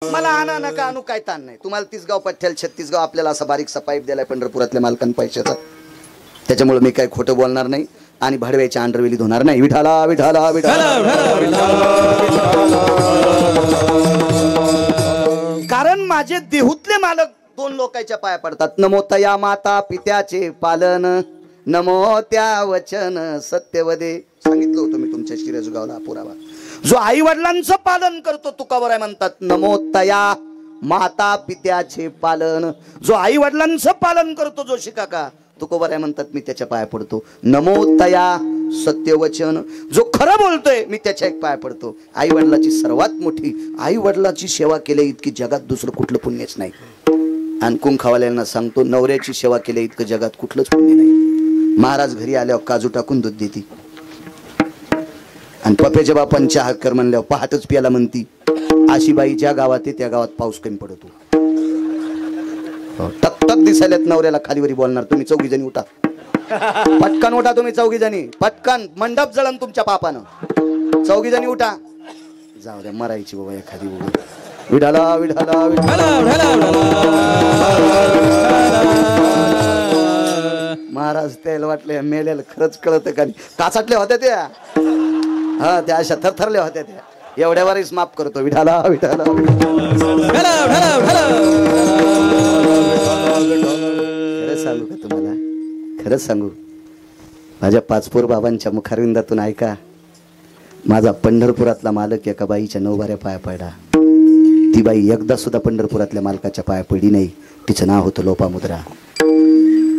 मला आणा नका आणू काय ताण नाही. तुम्हाला 30 गाव पठ्ठ्याल 36 गाव आपल्याला असा बारीकसा पाईप दिलाय पंढरपुरातल्या मालकांनी पैशाचा. त्याच्यामुळे मी काय खोटं बोलणार नाही आणि भाडव्याच्या अंडरवेली धुणार नाही. विठाला विठाला विठाला. कारण माझे देहूतले मालक 2 लोकांच्या पाया पडतात. नमो तया माता पित्याचे पालन, नमो त्या वचन सत्यवदे. सांगितलं होतं मी तुमच्या शिरजगावला पुरावा. जो आई वडिलांचं पालन करतो तुकावर आहे म्हणतात नमो तया माता पित्याचे पालन. जो आई वडिलांचं पालन करतो जोशी काका तुकोबर आहे म्हणतात मी त्याच्या पाया पडतो. नमो तया सत्यवचन. जो खरं बोलतोय मी त्याच्या एक पाया पडतो. आई वडिलाची सर्वात मोठी आई वडिलाची सेवा केली इतकी जगात दुसरं कुठलं पुण्यच नाही. आणि कुंखावाल्यांना सांगतो नवऱ्याची सेवा केली इतकं जगात कुठलंच पुण्य नाही. महाराज घरी आल्यावर काजू टाकून दूध देते आणि पप्याच्या बापान चहा कर म्हणल्यावर पहाटच प्याला म्हणती. अशी बाई ज्या गावात आहे त्या गावात पाऊस कमी पडतो. टक टक दिसायल्यात नवऱ्याला खालीवरी बोलणार. तुम्ही 4 जणी उठा पटकन उठा. तुम्ही 4 जणी पटकन मंडप जळण तुमच्या पापानं. 4 जणी उठा. जाऊ द्या मरायची बाबा एखादी बाबा. विठाला विठाला महाराज त्याला वाटले मेलेलं खरंच कळत का काचाटल्या होत्या त्या. हा त्या अशा थरथरल्या होत्या त्या. एवढ्यावरच माफ करतो. विठाला विठाला. खरंच सांगू का तुम्हाला खरंच सांगू माझ्या पाचपोर बाबांच्या मुखारविंदातून ऐका. माझा पंढरपुरातला मालक एका बाईच्या 9 बाऱ्या पाया पडला. ती बाई एकदा सुद्धा पंढरपुरातल्या मालकाच्या पाया पडली नाही. तिचं नाव होतं लोपामुद्रा.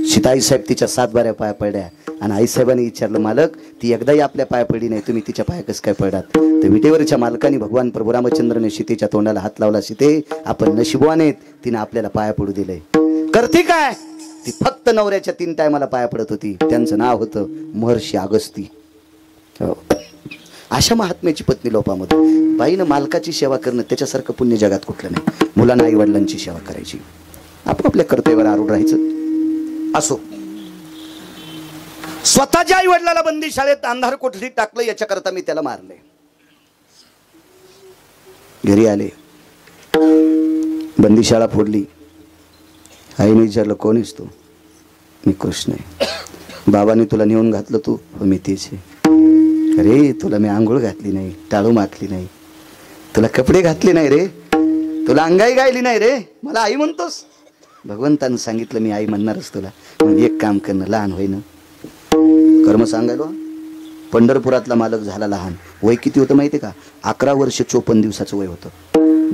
सीताई साहेब तिच्या 7 बाऱ्या पाया पडल्या आणि आईसाहेबांनी विचारलं मालक ती एकदाही आपल्या पाया पडली नाही तुम्ही तिच्या पाया कसं काय पडलात. तर विटेवरच्या मालकाने भगवान प्रभू रामचंद्रने सीतेच्या तोंडाला हात लावला. सीते आपण नशिबवान आहेत तिने आपल्याला पाया पडू दिलंय. करते काय ती फक्त नवऱ्याच्या 3 टायमाला पाया पडत होती. त्यांचं नाव होतं महर्षी अगस्ती. अशा महात्म्याची पत्नी लोपामध्ये. बाईनं मालकाची सेवा करणं त्याच्यासारखं पुण्य जगात कुठलं नाही. मुलांना आई वडिलांची सेवा करायची. आपापल्या कर्तव्यावर आरूढ राहायचं. असो स्वतःच्या आई वडिलाला बंदी शाळेत अंधार कोठडीत टाकलं याच्याकरता मी त्याला मारले. घरी आले बंदी शाळा फोडली. आईने विचारलं कोण आहेस तू. मी कृष्ण आहे. बाबांनी तुला नेऊन घातलं तू. मी तेच आहे. अरे तुला मी आंघोळ घातली नाही टाळू माखली नाही तुला कपडे घातले नाही रे तुला अंगाई गायली नाही रे मला आई म्हणतोस. भगवंतानं सांगितलं मी आई म्हणणारच तुला. मग एक काम करणं लहान होईन कर्म सांगायलो. पंढरपुरातला मालक झाला लहान. वय किती होतं माहिती का 11 वर्ष 54 दिवसाचं वय होतं.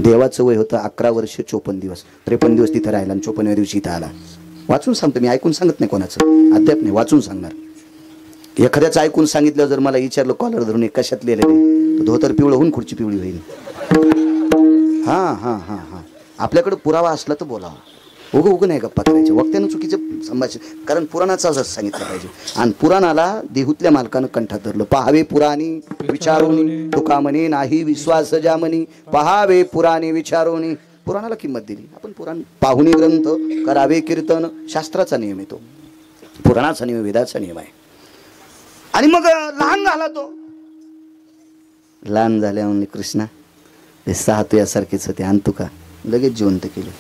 देवाचं वय होतं 11 वर्ष 54 दिवस. 53 दिवस तिथं राहिला आणि 54व्या दिवशी इथं आला. वाचून सांगतो मी ऐकून सांगत नाही कोणाचं अद्याप नाही वाचून सांगणार. एखाद्याचं ऐकून सांगितलं जर मला विचारलं कॉलर धरून कशात लिहिलेले तर धोतर पिवळं होऊन खुर्ची पिवळी होईल. हा हा हा हा आपल्याकडे पुरावा असला तर बोलावा. उगं नाही गप्पा करायचे. वक्त्यानं चुकीचं संभाषण. कारण पुराणाचं असं सांगितलं पाहिजे. आणि पुराणाला देहूतल्या मालकानं कंठात धरलं. पहावे पुराणी विचारोनी तुका म्हणे नाही विश्वास ज्या म्हणी. पहावे पुराणे विचारोनी. पुराणाला किंमत दिली. आपण पुराण पाहुणी ग्रंथ करावे कीर्तन शास्त्राचा नियम आहे तो. पुराणाचा नियम वेदाचा नियम आहे. आणि मग लहान झाला तो. लहान झाल्या म्हणले कृष्णा ते 6 तुझ्यासारखेच होते आणतो का. लगेच जिवंत केले.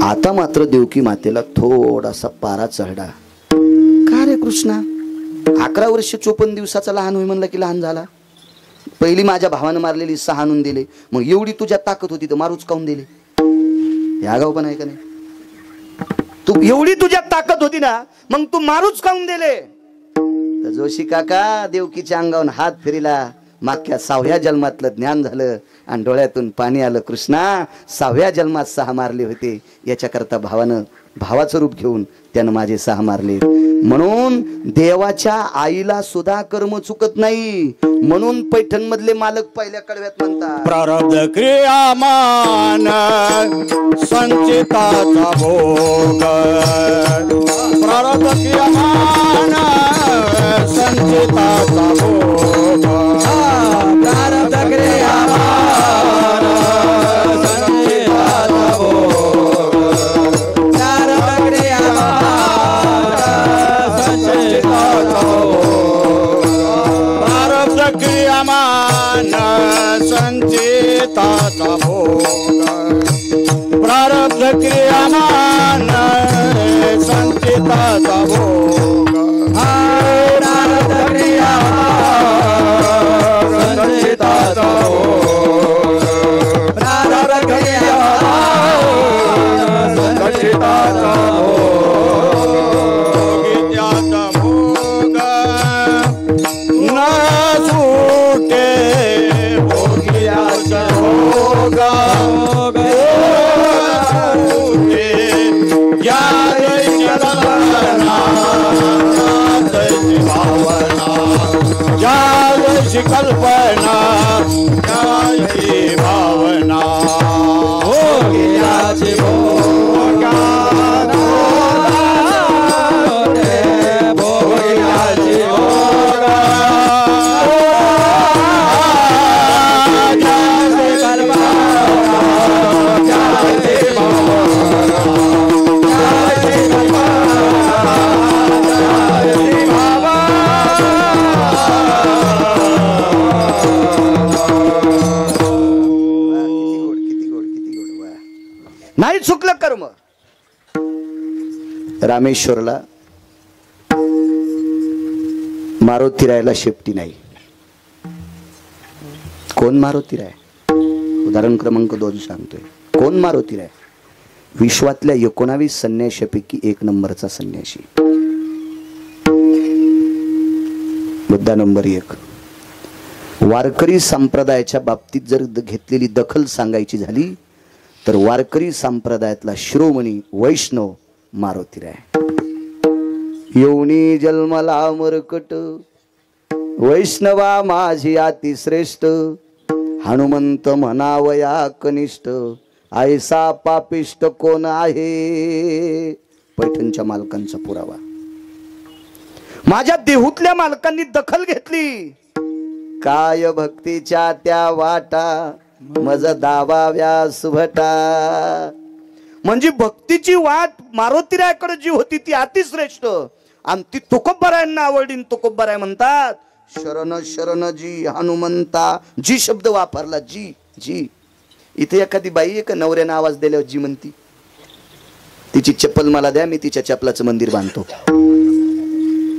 आता मात्र देवकी मातेला थोडासा पारा चढला. का रे कृष्णा 11 वर्ष 54 दिवसाचा लहान होई म्हणलं की लहान झाला. पहिली माझ्या भावानं मारलेली 6 आणून दिले. मग एवढी तुझ्या ताकद होती तर मारूच काऊन दिले. या गाव पण आहे का नाही. तू एवढी तुझ्या ताकद होती ना मग तू मारूच काऊन दिले. तर जोशी काका देवकीच्या अंगावरून हात फिरला. मागच्या 6व्या जन्मातलं ज्ञान झालं आणि डोळ्यातून पाणी आलं. कृष्णा 6व्या जन्मात 6 मारले होते याच्याकरता भावानं भावाचं रूप घेऊन त्यानं माझे 6 मारले. म्हणून देवाच्या आईला सुद्धा कर्म चुकत नाही. म्हणून पैठण मधले मालक पहिल्या कडव्यात म्हणतात प्रारब्ध क्रियामान संचिताचा भोग. प्रारब्ध क्रियामान संचिताचा भोग. प्रारब्ध क्रियामान संचिताचा भोग. प्रारब्ध क्रियामान संचिताचा भोग. प्रारब्ध क्रियामान संचिताचा भोग. क्रियामान संचिताचा भोग प्रारब्ध क्रियामान संचिताचा भोग प्रारब्ध क्रियामान संचिताचा भोग त्याचा भोग न सुटे भोगियाचा भोग कल्पना त्याची भावना भोगियाची भोगा भोगियाची भोगा नाही चुकलं कर्म. रामेश्वरला मारुती रायला शेपटी नाही. कोण मारुती राय? उदाहरण क्रमांक 2 सांगतोय. कोण मारुती राय? विश्वातल्या 19 संन्याशापैकी 1 नंबरचा संन्याशी. मुद्दा नंबर 1, वारकरी संप्रदायाच्या बाबतीत जर घेतलेली दखल सांगायची झाली तर वारकरी संप्रदायातला शिरोमणी वैष्णव मारुती राय. येऊनी जन्मला मरकट वैष्णवा माझी अतिश्रेष्ठ हनुमंत म्हणावया कनिष्ठ ऐसा पापिष्ट कोण आहे. पैठणच्या मालकांचा पुरावा. माझ्या देहूतल्या मालकांनी दखल घेतली. काय भक्तीच्या त्या वाटा मज दावा व्यास भटा. म्हणजे भक्तीची वाट मारुतीरायाकडे जी होती ती अतिश्रेष्ठ आणि ती तुकोबरायांना आवडली. तुकोबराय म्हणतात शरण शरण जी हनुमंता. जी शब्द वापरला जी जी. इथे एखादी बाई आहे का नवऱ्यानं आवाज दिल्यावर जी म्हणती? तिची चप्पल मला द्या, मी तिच्या चप्पलाचं मंदिर बांधतो.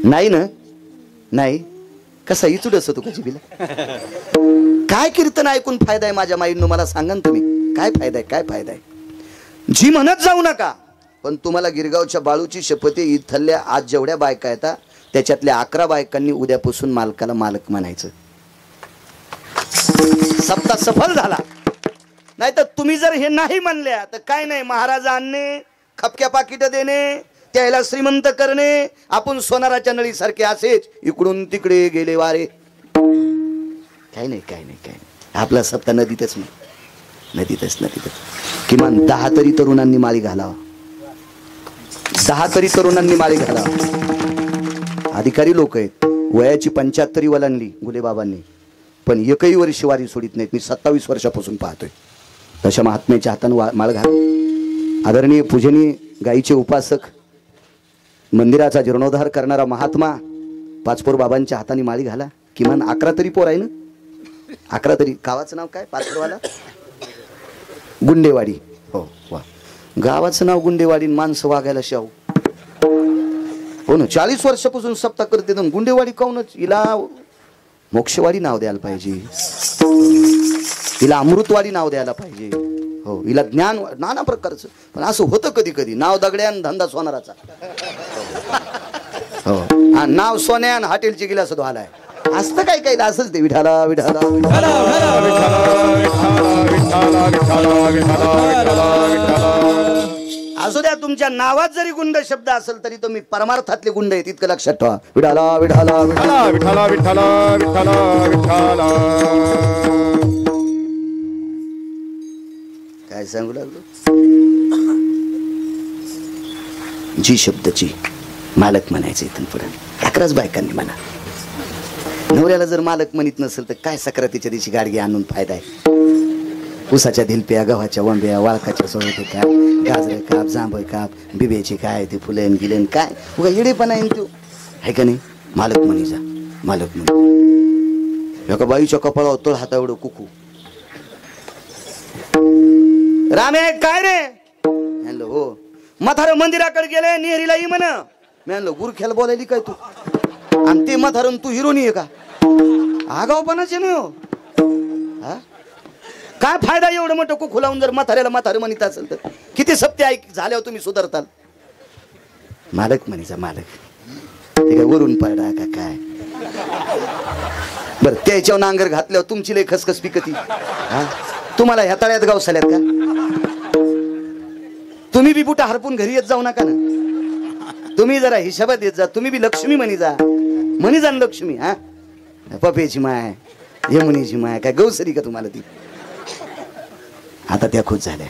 नाही ना? नाही. कसा इचूड असतो तू कशी बिला? काय कीर्तन ऐकून फायदा आहे माझ्या माईंनो? मला सांगा ना तुम्ही. काय फायदा आहे? काय फायदा आहे? जी म्हणत जाऊ नका. पण तुम्हाला गिरगावच्या बाळूची शपथ आहे. इथल्या आज जेवढ्या बायका येतात त्याच्यातल्या 11 बायकांनी उद्यापासून मालकाला मालक म्हणायचं. सप्ताह सफल झाला. नाही तर तुम्ही जर हे नाही म्हणल्या तर काय नाही. महाराज आणणे, खपक्या पाकिट देणे, त्याला श्रीमंत करणे. आपण सोनाराच्या नळीसारखे असेच इकडून तिकडे गेले वारे. काय नाही काय नाही काय नाही. आपला सप्ताह नदीतच नाही. नदीतच नदीतच. किमान 10 तरी तरुणांनी माळी घालावा. 10 तरी तरुणांनी माळी घालावा. अधिकारी लोक आहेत. वयाची 75 वलांडली गुलेबाबांनी, पण एकही वर्ष वारी सोडित नाहीत. मी 27 वर्षापासून पाहतोय. तशा महात्म्याच्या हाताने माळ घाल. आदरणीय पूजनीय गायीचे उपासक, मंदिराचा जीर्णोद्धार करणारा महात्मा पाचपोर बाबांच्या हाताने माळी घाला. किमान 11 तरी पोर आहे ना? 11 तरी. गावाचं नाव काय पाचपोरवाला? गुंडेवाडी. हो वा. गावाचं नाव गुंडेवाडी. माणसं वागायला शाहू. हो ना. 40 वर्षापासून सप्ताह करते. गुंडेवाडी काऊनच? हिला मोक्षवाडी नाव द्यायला पाहिजे. हिला अमृतवाडी नाव द्यायला पाहिजे. हो. हिला ज्ञान नाना प्रकारचं. पण असं होतं कधी कधी. नाव दगड्यान धंदा सोनाराचा. हो. नाव सोन्यान हॉटेलची गिलास धुवालाय असतं. काय काय असंच ते. विठाला विठाला असू द्या. तुमच्या नावात जरी गुंड शब्द असेल तरी तुम्ही परमार्थातले गुंड आहेत इतकं लक्षात ठेवा. विठाला विठाला विठाला विठाला विठाला विठाला विठाला. काय सांगू लागलो? जी शब्दची मालक म्हणायचं इथून पुढे. 11च बायकांनी म्हणा. नवऱ्याला जर मालक म्हणत नसेल तर काय सक्रातीच्या दिवशी गाडगी आणून फायदा आहे? उसाच्या धिलप्या, गव्हाच्या वंब्या, वाळकाच्या सोळते काप, गाजरे काप, जांभळ काप, बिब्याची काय ते फुलेन गिलेन काय उगा येडेपणा येईन तो आहे का नाही? मालक म्हणी जा. मालक म्हणी. एका बाईच्या कपाळावर तळ हाता एवढं कुकू. रामे काय रे? म्हणलं हो. म्हातारं मंदिराकडे गेले, नेहरीला ये म्हण. मी म्हणलं गुरख्याला बोलायली काय तू, आणि ते म्हातारं तू हिरोनी आहे का? आगावपणाचे नाही हो. हा काय फायदा एवढं मोठं कुखू लावून जर म्हाताऱ्याला म्हातारं म्हणत असेल तर. किती सत्य ऐक झाल्यावर तुम्ही सुधारताल. मालक म्हणीचा मालक ते काय वरून पडा का काय? बर त्याच्यावर नांगर घातल्यावर तुमची लय खसखस पिकती. हा तुम्हाला ह्या तळ्यात गावसाल्यात का? तुम्ही बी बुटा हरपून घरी येत जाऊ नका ना. तुम्ही जरा हिशोबात येत जा. तुम्ही बी लक्ष्मी म्हणी जा ना लक्ष्मी. हा पपेची माय, यमुनीची माय, काय गौसरी का तुम्हाला ती? आता त्या खुश झाल्या.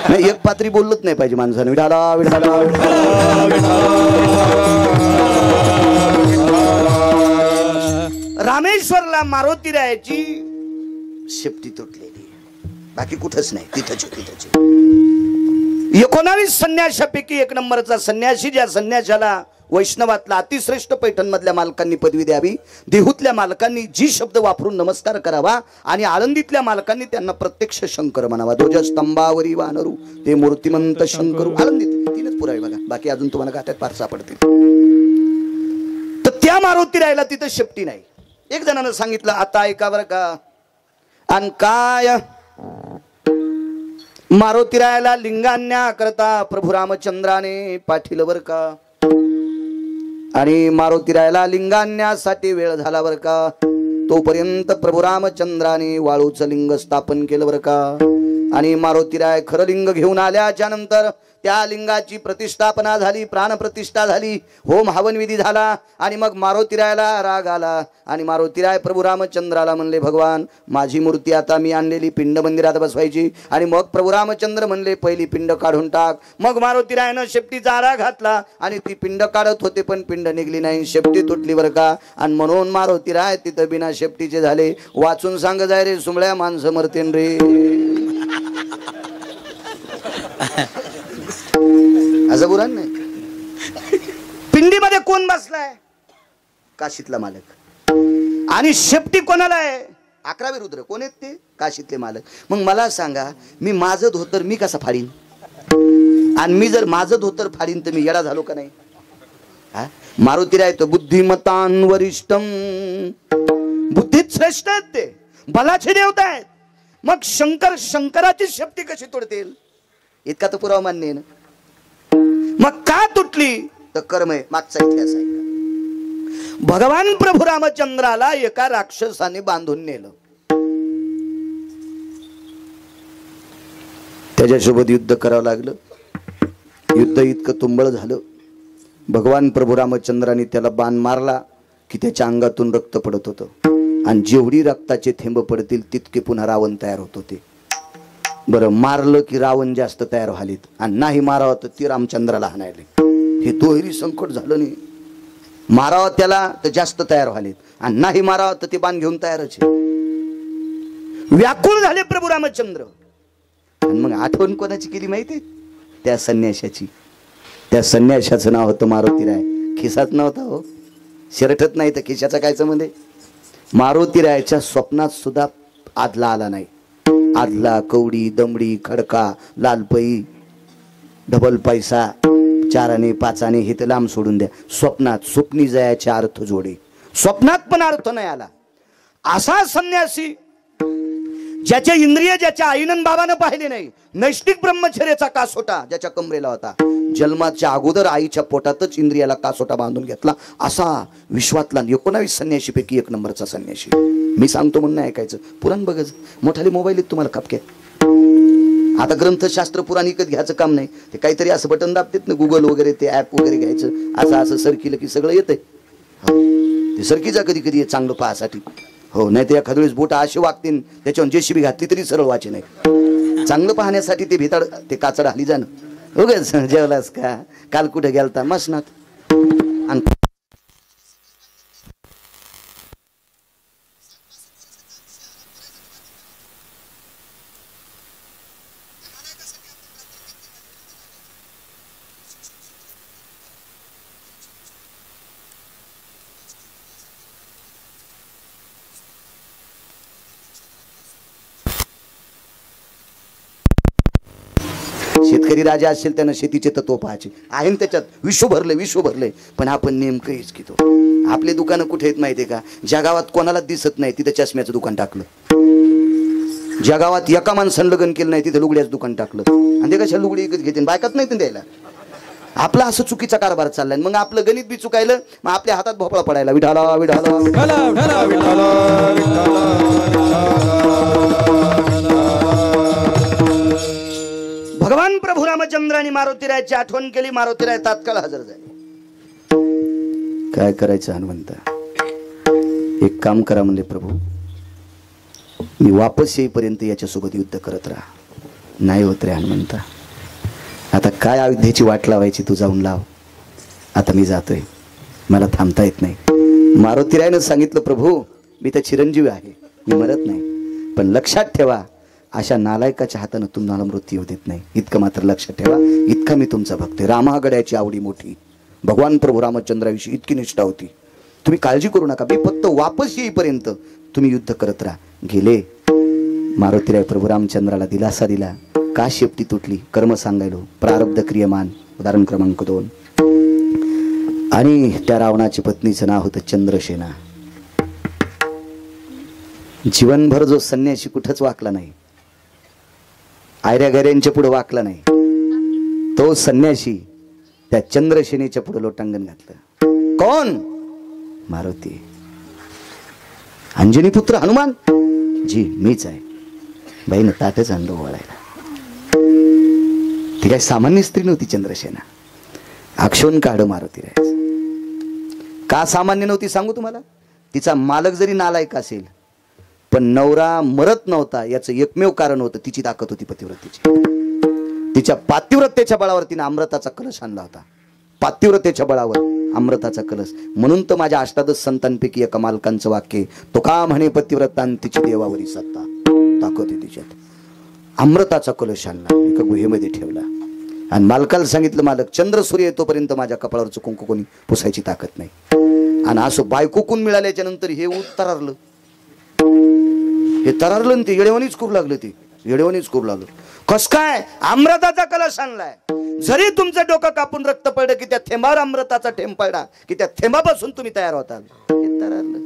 नाही एक पात्री बोललच नाही पाहिजे माणसानं. विठाला विठाला रामेश्वरला मारुती रायाची शेपटी तुटलेली, बाकी कुठंच नाही. तिथंच 19 संन्याशापैकी एक नंबरचा संन्यासी, ज्या संन्याशाला वैष्णवातला अतिश्रेष्ठ पैठण मधल्या मालकांनी पदवी द्यावी, देहूतल्या मालकांनी जी शब्द वापरून नमस्कार करावा, आणि आळंदीतल्या मालकांनी त्यांना प्रत्यक्ष शंकर म्हणावा. ध्वजस्तंभावरी वानरू ते मूर्तिमंत शंकरू. आळंदीत तीनच पुरावे बघा, बाकी अजून तुम्हाला गाठ्यात फार सापडतील. तर त्या मारुती राहायला तिथं शेपटी नाही. एक जणांना सांगितलं आता ऐका बरं का, आणि काय मारुती रायाला लिंगान्या करता प्रभू रामचंद्राने पाठीलं बर का, आणि मारुती रायाला लिंगान्यासाठी वेळ झाला बर का. तोपर्यंत प्रभू रामचंद्राने वाळूचं लिंग स्थापन केलं बर का. आणि मारुती राय खरं लिंग घेऊन आल्याच्या नंतर त्या लिंगाची प्रतिष्ठापना झाली, प्राणप्रतिष्ठा झाली, होम हवन विधी झाला. आणि मग मारुतीरायाला राग आला, आणि मारुतीराय प्रभू रामचंद्राला म्हणले भगवान माझी मूर्ती आता मी आणलेली पिंड मंदिरात बसवायची. आणि मग प्रभू रामचंद्र म्हणले पहिली पिंड काढून टाक. मग मारुतीरायानं शेपटीचा आरा घातला, आणि ती पिंड काढत होते पण पिंड निघली नाही, शेपटी तुटली बरं का. आणि म्हणून मारुतीराय तिथं बिना शेपटीचे झाले. वाचून सांग जाय रे सुमळ्या माणसं मरतेन रे. असं बुरान नाही. पिंडीमध्ये कोण बसलाय? काशीतला मालक. आणि शेपटी कोणाला आहे? 11वे रुद्र. कोण आहेत ते? काशीतले मालक. मग मला सांगा, मी माझं धोतर मी कसा फाडीन? आणि मी जर माझं धोतर फाडीन तर मी येडा झालो का नाही? मारुती राय तो बुद्धिमतान वरिष्ठम, बुद्धीत श्रेष्ठ आहेत ते, बलाचे देवता आहेत. मग शंकराची शेपटी कशी तोडतील? इतका तर पुरावा मान्य आहे ना. मग का तुटली? तर कर्म आहे. मागचा इतिहास आहे. भगवान प्रभू रामचंद्राला एका राक्षसाने बांधून नेलं. त्याच्यासोबत युद्ध करावं लागलं. युद्ध इतकं तुंबळ झालं, भगवान प्रभू रामचंद्राने त्याला बाण मारला की त्याच्या अंगातून रक्त पडत होतं. आणि जेवढी रक्ताचे थेंब पडतील तितके पुन्हा रावण तयार होत होते. बरं मारलं की रावण जास्त तयार व्हालीत, आणि नाही मारावं तर ती रामचंद्राला हाणायले. हे दोहेरी संकट झालं नाही. मारावं त्याला तर जास्त तयार व्हालीत, आणि नाही मारावं तर ते बाण घेऊन तयारच आहे. व्याकुळ झाले प्रभू रामचंद्र. आणि मग आठवण कोणाची केली माहिती? त्या संन्याशाची. त्या संन्याशाचं नाव होतं मारुतीराय. खिसाच नव्हता हो, शिरठत नाही तर खिशाचा काय संबंध आहे? मारुतीरायाच्या स्वप्नात सुद्धा आदला आला नाही. आदला, कवडी, दमडी, खडका, लालपई, डबल पैसा, 4 आणे 5 आणे हे तर लांब सोडून द्या. स्वप्नात स्वप्नी जयाचे अर्थ जोडे. स्वप्नात पण अर्थ नाही आला. असा संन्यासी ज्याचे इंद्रिय ज्याच्या आईनं बाबानं पाहिले नाही, नैष्टिक ब्रह्मचर्याचा कासोटा ज्याच्या कमरेला होता, जन्माच्या अगोदर आईच्या पोटातच इंद्रियाला कासोटा बांधून घेतला, असा विश्वातला 19 संन्याशीपैकी एक नंबरचा संन्याशी. मी सांगतो म्हणून ऐकायचं. पुराण बघायचं. मोठाले मोबाईल आहेत तुम्हाला खापक्या. आता ग्रंथशास्त्र पुराण विकत घ्यायचं काम नाही. ते काहीतरी असं बटन दाबतात ना, गुगल वगैरे ते ऍप वगैरे घ्यायचं. असं सरकीलं की सगळं येतंय. ते सरकीचा कधी कधी चांगलं पाहासाठी. हो, नाही तर एखाद्या वेळेस बोट अशी वागतील त्याच्यावर जेसीबी घातली तरी सरळ वाचे नाही. चांगलं पाहण्यासाठी ते भिताड ते काचड हली जाणं. उगाच जेवलास का, काल कुठे गेलता? मसनात. शेतकरी राजा असेल त्यानं शेतीचे तत्व पाहायचे आहे ना, त्याच्यात विश्व भरले. पण आपण नेमकं हेच घेतो. आपले दुकानं कुठे आहेत माहितीये का? ज्या गावात कोणाला दिसत नाही तिथे चष्म्याचं दुकान टाकलं, ज्या गावात एका माणसानं लग्न केलं नाही तिथे लुगड्याचं दुकान टाकलं. आणि ते कशा लुगडी विकत घेते, बायकात नाही द्यायला. आपला असं चुकीचा कारभार चाललाय. मग आपलं गणित बी चुकायलं, मग आपल्या हातात भोपळा पडायला. विठाला विठाला भगवान प्रभू रामचंद्रांनी मारुतीरायाची आठवण केली. मारुतीराय तात्काळ हजर झाले. काय करायचं हनुमंता? एक काम करा म्हणले प्रभू, मी वापस येईपर्यंत याच्यासोबत युद्ध करत राहा. नाही होत रे हनुमंता, आता काय अयोध्येची वाट लावायची, तू जाऊन लाव. आता मी जातोय, मला थांबता येत नाही. मारुतीरायानं सांगितलं प्रभू मी तर चिरंजीवी आहे, मी मरत नाही, पण लक्षात ठेवा अशा नालायकाच्या हातानं तुम्हाला मृत्यू येऊ देत नाही. इतकं मात्र लक्षात ठेवा, इतका मी तुमचा भक्त आहे. रामागड्याची आवडी मोठी, भगवान प्रभू रामचंद्राविषयी इतकी निष्ठा होती. तुम्ही काळजी करू नका, मी फक्त वापस येईपर्यंत तुम्ही युद्ध करत राहा. गेले. मारुतीराय प्रभू रामचंद्राला दिलासा दिला. का शेपटी तुटली? कर्म सांगायलो, प्रारब्ध क्रियमान. उदाहरण क्रमांक 2. आणि त्या रावणाची पत्नीचं नाव होतं चंद्रसेना. जीवनभर जो संन्यासी कुठंच वाकला नाही, आयऱ्या गैऱ्यांच्या पुढे वाकला नाही, तो संन्यासी त्या चंद्रसेनेच्या पुढे लोटांगण घातलं. कोण? मारुती. अंजनी पुत्र हनुमान जी मीच आहे. बाईनं ताटच आणलं ओवाळायला. ती काय सामान्य स्त्री नव्हती चंद्रसेना. आक्षोण काढ मारुतीराय. का सामान्य नव्हती सांगू तुम्हाला? तिचा मालक जरी नालायक असेल पण नवरा मरत नव्हता याचं एकमेव कारण होतं तिची ताकद होती पतिव्रतेची. तिच्या पातिव्रतेच्या बळावर तिने अमृताचा कलश आणला होता. पातिव्रतेच्या बळावर अमृताचा कलश. म्हणून तर माझ्या अष्टादश संतांपैकी एका मालकांचं वाक्य, तो का म्हणे पतिव्रतां तिची देवावरी सत्ता. ताकद आहे तिच्यात. अमृताचा कलश आणला, एका गुहेमध्ये ठेवला आणि मालकाला सांगितलं, मालक चंद्र सूर्य येतोपर्यंत माझ्या कपाळावरचं कुंकू कोणी पुसायची ताकद नाही. आणि असं बायकोकून मिळाल्याच्या नंतर हे उतरलं, हे तरारलं. ते येडेवानीच करू लागलं. ते येडेवानीच करू लागलं. कस काय? अमृताचा कलश आणलाय. जरी तुमचं डोकं कापून रक्त पडलं की त्या थेंबावर अमृताचा थेंब पडला की त्या थेंबापासून तुम्ही तयार होताल. हे तरारलं.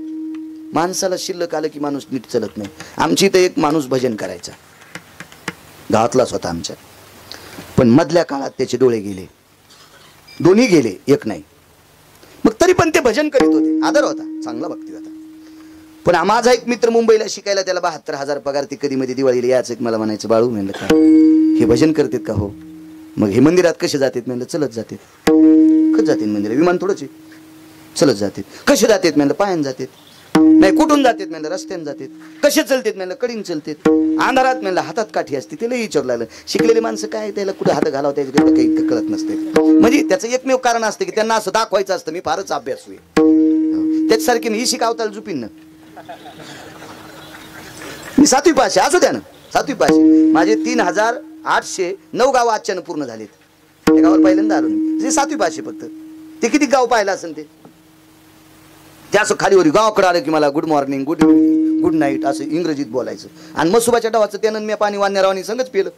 माणसाला शिल्लक आलं की माणूस नीट चलत नाही. आमची इथं एक माणूस भजन करायचा, गावातलाच होता आमच्या, पण मधल्या काळात त्याचे डोळे गेले, दोन्ही गेले, एक नाही. मग तरी पण ते भजन करीत होते. आदर होता, चांगला भक्ती होता. पण माझा एक मित्र मुंबईला शिकायला, त्याला 72,000 पगार. ती कधी मध्ये दिवाळीला याच. मला म्हणायचं, बाळू म्हणलं काय हे भजन करतात का? हो. मग हे मंदिरात कसे जातात? म्हणलं चलत जातात. कसं जातात मंदिरात? विमान थोडंच चलत जातात. कसे जातात? म्हणलं पायान जातात. नाही कुठून जातात? म्हणलं रस्त्याने जातात. कसे चलतात? म्हणलं कडीन चलतात. अंधारात म्हणलं हातात काठी असते. त्याला विचारू लागलं. शिकलेली माणसं काय त्याला कुठे हात घालावता येते काही इतकं कळत नसते. म्हणजे त्याचं एकमेव कारण असतं की त्यांना असं दाखवायचं असतं मी फारच अभ्यासू आहे. त्याच्यासारखी मी शिकावताल जुपिन ना. मी 7वी पास आहे, असू द्या ना. 7वी पास आहे. माझे 3,809 गाव आजच्यानं पूर्ण झालेत. त्या गावाला पहिल्यांदा आलो मी. 7वी पास आहे फक्त. ते किती गाव पाहिलं असेल ते. ते असं खालीवर गावाकडे आलं की मला good morning, good evening, good night असं इंग्रजीत बोलायचं. आणि मसुबाच्या डावाचं त्यानं मी पाणी वाण्यारावानी संगच पिलं.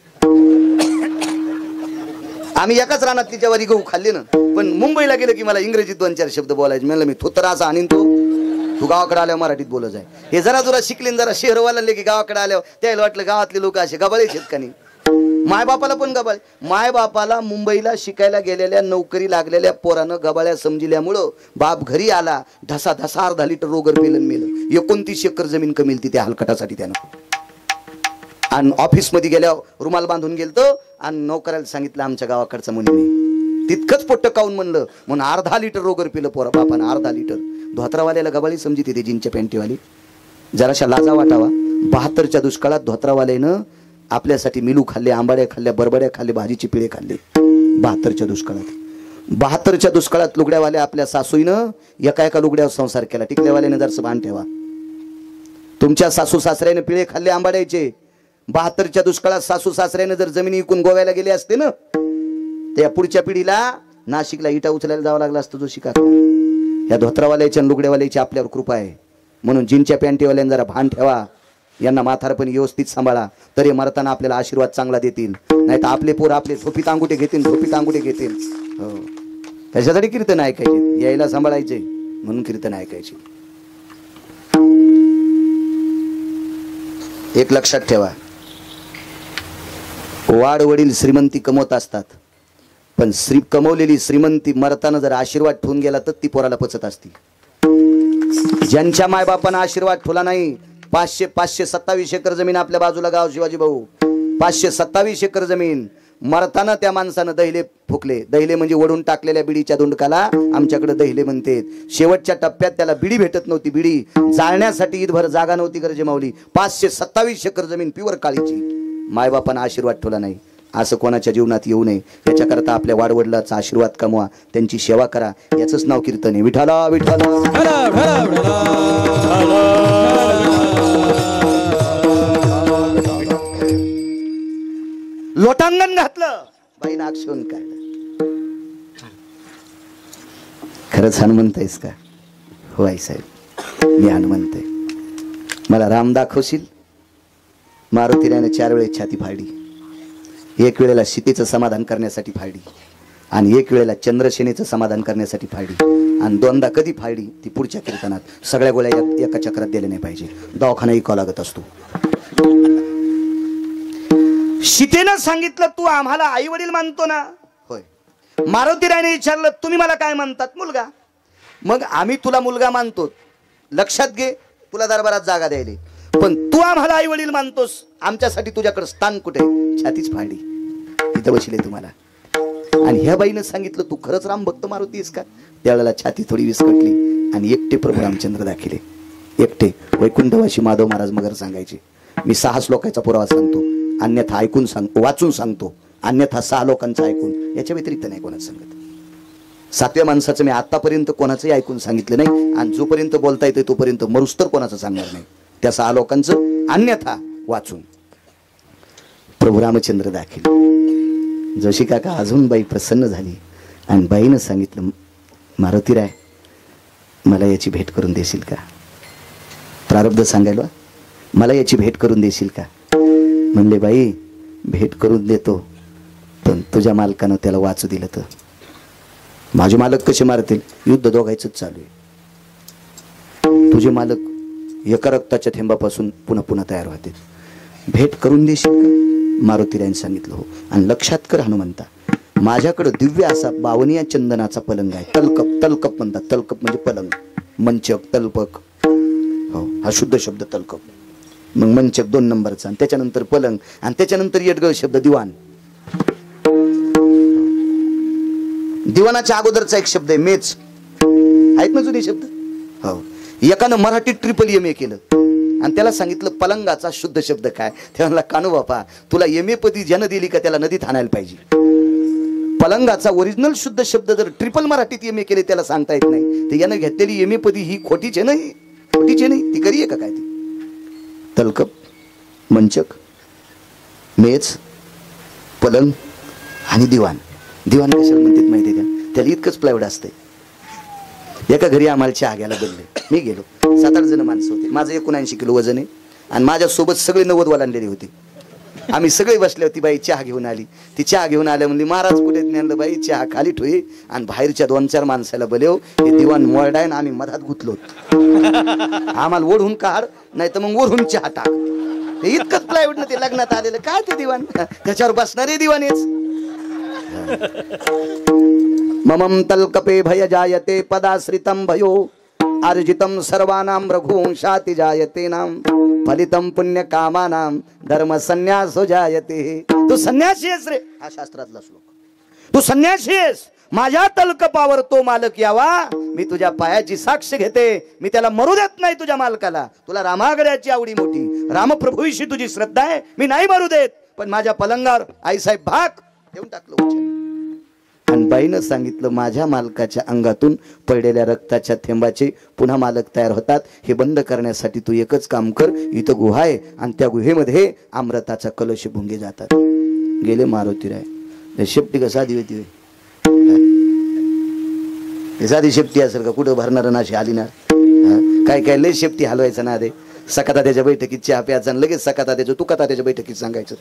आम्ही एकाच रानातली ज्वारी गहू खाल्ले ना. पण मुंबईला गेलं की मला इंग्रजीत 2-4 शब्द बोलायचे. म्हणलं मी थोतर असं आणीन तू गावाकडे आल्यावर मराठीत बोलत जाय. हे जरा जरा शिकले, जरा शहरवाले की गावाकडे आल्यावर त्याला वाटलं गावातले लोक असे गबाळे शेतकरी. मायबापाला पण गबाळे. मायबापाला मुंबईला शिकायला गेलेल्या नोकरी लागलेल्या पोरानं गबाळ्या समजिल्यामुळं बाप घरी आला, ढसा ढसा अर्धा लिटर रोगर पेलन मेलं. 29 एकर जमीन कमील ती त्या हलकटासाठी त्यानं. आणि ऑफिस मध्ये गेल्यावर रुमाल बांधून गेलतो आणि नोकराला सांगितलं आमच्या गावाकडचा मुनी तितकंच पोट्ट काऊन म्हणलं म्हणून अर्धा लिटर रोगर पिलं पोरा बापानं. अर्धा लिटर. धोत्रावाल्याला गबाळी समजित येते जीनच्या पॅन्टीवाली. जराशा लाजा वाटावा. 72च्या दुष्काळात धोत्रावाल्यानं आपल्यासाठी मिलू खाल्ले, आंबाड्या खाल्ल्या, बरबड्या खाल्ले, भाजीची पिळे खाल्ले. 72च्या दुष्काळात. 72च्या दुष्काळात लुगड्यावाल्या आपल्या सासूईनं एका लुगड्यावर संसार केला. टिकल्यावाल्यानं जरसं भान ठेवा. तुमच्या सासू सासऱ्याने पिळे खाल्ले आंबाड्याचे. 72च्या दुष्काळात सासू सासऱ्याने जर जमिनी विकून गोव्याला गेले असते ना, त्या पुढच्या पिढीला नाशिकला इटा उचलायला जावं लागलं असतं. जो शिका या धोत्रावाल्याच्या लुगड्यावाल्याची आपल्यावर कृपा आहे. म्हणून जीनच्या पॅन्टीवाल्यानं जरा भान ठेवा. यांना म्हातारपणी व्यवस्थित सांभाळा, तरी मरताना आपल्याला आशीर्वाद चांगला देतील. नाही तर आपले पोर आपले झोपीत अंगुठे घेतील, झोपीत अंगुठे घेतील. हो, त्याच्यासाठी कीर्तन ऐकायचे, यायला सांभाळायचे म्हणून कीर्तन ऐकायचे. एक लक्षात ठेवा, वाड वडील श्रीमंती कमवत असतात, पण कमवलेली श्रीमंती मरताना जर आशीर्वाद ठेवून गेला तर ती पोराला पचत असती. ज्यांच्या मायबापांना आशीर्वाद ठेवला नाही, 527 एकर जमीन आपल्या बाजूला गाव शिवाजी भाऊ, 527 एकर जमीन, मरताना त्या माणसानं दहिले फुकले. दहिले म्हणजे ओढून टाकलेल्या बिडीच्या दुंडकाला आमच्याकडे दहिले म्हणते. शेवटच्या टप्प्यात त्याला बिडी भेटत नव्हती, बिडी जाळण्यासाठी ईदभर जागा नव्हती गरजे मावली. 527 एकर जमीन प्युअर काळीची, मायबापांना आशीर्वाद ठेवला नाही. असं कोणाच्या जीवनात येऊ नये याच्याकरता आपल्या वाडवडिलांचा आशीर्वाद कमवा, त्यांची सेवा करा. याचंच नाव कीर्तन आहे. विठाला विठाला लोटांगण घातलं, बाईनं आक्षेपण काढलं. खरंच हनुमंत आहेस का? हो आई साहेब, मी हनुमंत आहे. मला राम दाखवशील? मारुतीने 4 वेळेस छाती फाडली. एक वेळेला सीतेचं समाधान करण्यासाठी फाडली, आणि एक वेळेला चंद्रसेनेचं समाधान करण्यासाठी फाडली, आणि 2दा कधी फाडली ती पुढच्या कीर्तनात. सगळ्या गोळ्या एका चक्रात दिल्या नाही पाहिजे, दवाखाना ऐकावा लागत असतो. सीतेनं सांगितलं तू आम्हाला आई वडील मानतो ना? होय. मारुतीरायने विचारलं तुम्ही मला काय मानतात? मुलगा. मग आम्ही तुला मुलगा मानतो, लक्षात घे, तुला दरबारात जागा द्यायली, पण तू आम्हाला आई वडील मानतोस, आमच्यासाठी तुझ्याकडे स्थान कुठे? छातीच फाडली, इथं बसले तुम्हाला. आणि ह्या बाईनं सांगितलं तू खरंच राम भक्त मारुती आहेस का? त्यावेळेला छाती थोडी विस्कटली आणि एकटे प्रभू रामचंद्र दाखिले. एकटे वैकुंठवासी माधव महाराज मगर सांगायचे. मी 6 श्लोकाचा पुरावा सांगतो, अन्यथा ऐकून वाचून सांगतो, अन्यथा 6 लोकांचं ऐकून, याच्या व्यतिरिक्त नाही कोणाचं सांगत. 7व्या माणसाचं मी आतापर्यंत कोणाचंही ऐकून सांगितलं नाही, आणि जोपर्यंत बोलता येते तोपर्यंत मरुस्तर कोणाचं सांगणार नाही. त्या 6 लोकांचं अन्यथा वाचून. प्रभू रामचंद्र दाखिले. जोशी काका अजून बाई प्रसन्न झाली, आणि बाईनं सांगितलं मारुतीराय मला याची भेट करून देशील का? प्रारब्ध सांगायला, मला याची भेट करून देशील का? म्हणले बाई भेट करून देतो, पण तुझ्या मालकानं त्याला वाचू दिलं तर? माझे मालक कसे मारतील? युद्ध दोघायचंच चालू आहे. तुझे मालक एका रक्ताच्या थेंबापासून पुन्हा पुन्हा तयार होते. भेट करून देशील का? मारुतीरायने सांगितलं हो. आणि लक्षात कर हनुमंता, माझ्याकडे दिव्य असा 52 चंदनाचा पलंग आहे. तलकप, तलकप म्हणतात, तलकप म्हणजे पलंग, मंचक, तलपक. हो, हा शुद्ध शब्द तलकप. मग मंचक 2 नंबरचा, आणि त्याच्यानंतर पलंग, आणि त्याच्यानंतर येडगळ शब्द दिवाण. दिवाणाच्या अगोदरचा एक शब्द आहे मेच. आहेत ना जुने शब्द? हो. एकानं मराठीत MA केलं, आणि त्याला सांगितलं पलंगाचा शुद्ध शब्द काय? त्याला कानू बापा, तुला MA पदी ज्यानं दिली का त्याला नदीत आणायला पाहिजे. पलंगाचा ओरिजिनल शुद्ध शब्द जर ट्रिपल मराठीत MA केले त्याला सांगता येत नाही, तर यानं घेतलेली MA पदी ही खोटीचे नाही, खोटीचे नाही, ती करी आहे का काय? ती तलकप, मंचक, मेज, पलंग आणि दिवाण. दिवाण कशाला म्हणतात माहिती आहे का? त्याला इतकंच प्लायवूड असते. एका घरी आम्हाला चहा घ्यायला बोलले, मी गेलो. 7-8 जण माणसं होते. माझं 79 किलो वजन आहे, आणि माझ्यासोबत सगळे 90 वालांडलेले होते. आम्ही सगळे बसले होती. बाई चहा घेऊन आली. ती चहा घेऊन आल्या म्हणजे महाराज कुठे ज्ञानलं? बाई चहा खाली ठोई, आणि बाहेरच्या 2-4 माणसाला बोलव, हे दिवाण मोरडाय, आम्ही मधात गुतलो. आम्हाला ओढून काढ, नाही तर मग ओढून चहा टाक. हे इतकंच प्लायवूड ना ते लग्नात आलेलं काय ते दिवाण, त्याच्यावर बसणारे दिवाणेच. ममं तलकपे भय जायते पदाश्रितं भयो, अर्जितं सर्वानां रघुवंशाति जायते नाम, फलितं पुण्य कामानां धर्म संन्यासो जायते. तू संन्यासी आहेस रे, हा शास्त्रातला श्लोक. तू संन्यासी आहेस, माझ्या तलकपावर तो मालक यावा, मी तुझ्या पायाची साक्ष घेते, मी त्याला मरू देत नाही तुझ्या मालकाला. तुला रामागड्याची आवडी मोठी, रामप्रभूविषयी तुझी श्रद्धा आहे, मी नाही मरू देत, पण माझ्या पलंगावर आईसाहेब भाग देऊन टाकलं वचन. आणि बाईनं सांगितलं माझ्या मालकाच्या अंगातून पडलेल्या रक्ताच्या थेंबाचे पुन्हा मालक तयार होतात. हे बंद करण्यासाठी तू एकच काम कर, इथं गुहा आहे, आणि त्या गुहेमध्ये अमृताचा कलश भुंगे जातात. गेले मारुतीराय. शेपटी कसा दिवे दिवे साधी शेपटी असेल का? कुठं भरणार नाशी आली ना? काय काय लय शेपटी हलवायचं ना दे. सकातात्याच्या बैठकीत चहा प्यायचं आणि लगेच सकातात्याचं तुकातात्याच्या बैठकीत सांगायचं.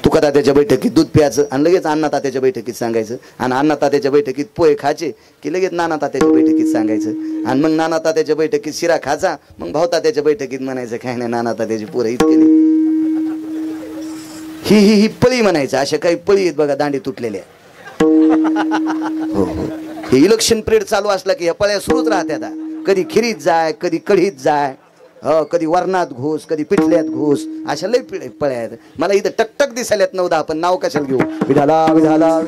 तुकातात्याच्या बैठकीत दूध प्यायचं आणि लगेच अण्णा तात्याच्या बैठकीत सांगायचं. आणि अण्णा तात्याच्या बैठकीत पोहे खायचे की लगेच नाना तात्याच्या बैठकीत सांगायचं. आणि मग नाना तात्याच्या बैठकीत शिरा खायचा. मग भाऊ तात्याच्या बैठकीत म्हणायचं काय नाही नाना तात्याची पोरं इतके ही पळी म्हणायचं. अशा काही पळी आहेत बघा दांडी तुटलेल्या. हो हो, हे इलेक्शन पिरियड चालू असला की ह्या पळ्या सुरूच राहत्या. कधी खिरीत जाय, कधी कढीत जाय, कधी वरणात घोस, कधी पिठल्यात घोस, अशा लय पळ्या आहेत. मला इथं टकटक दिसायल्यात 9-10, पण नाव कशाला घेऊ. विठाला विठाला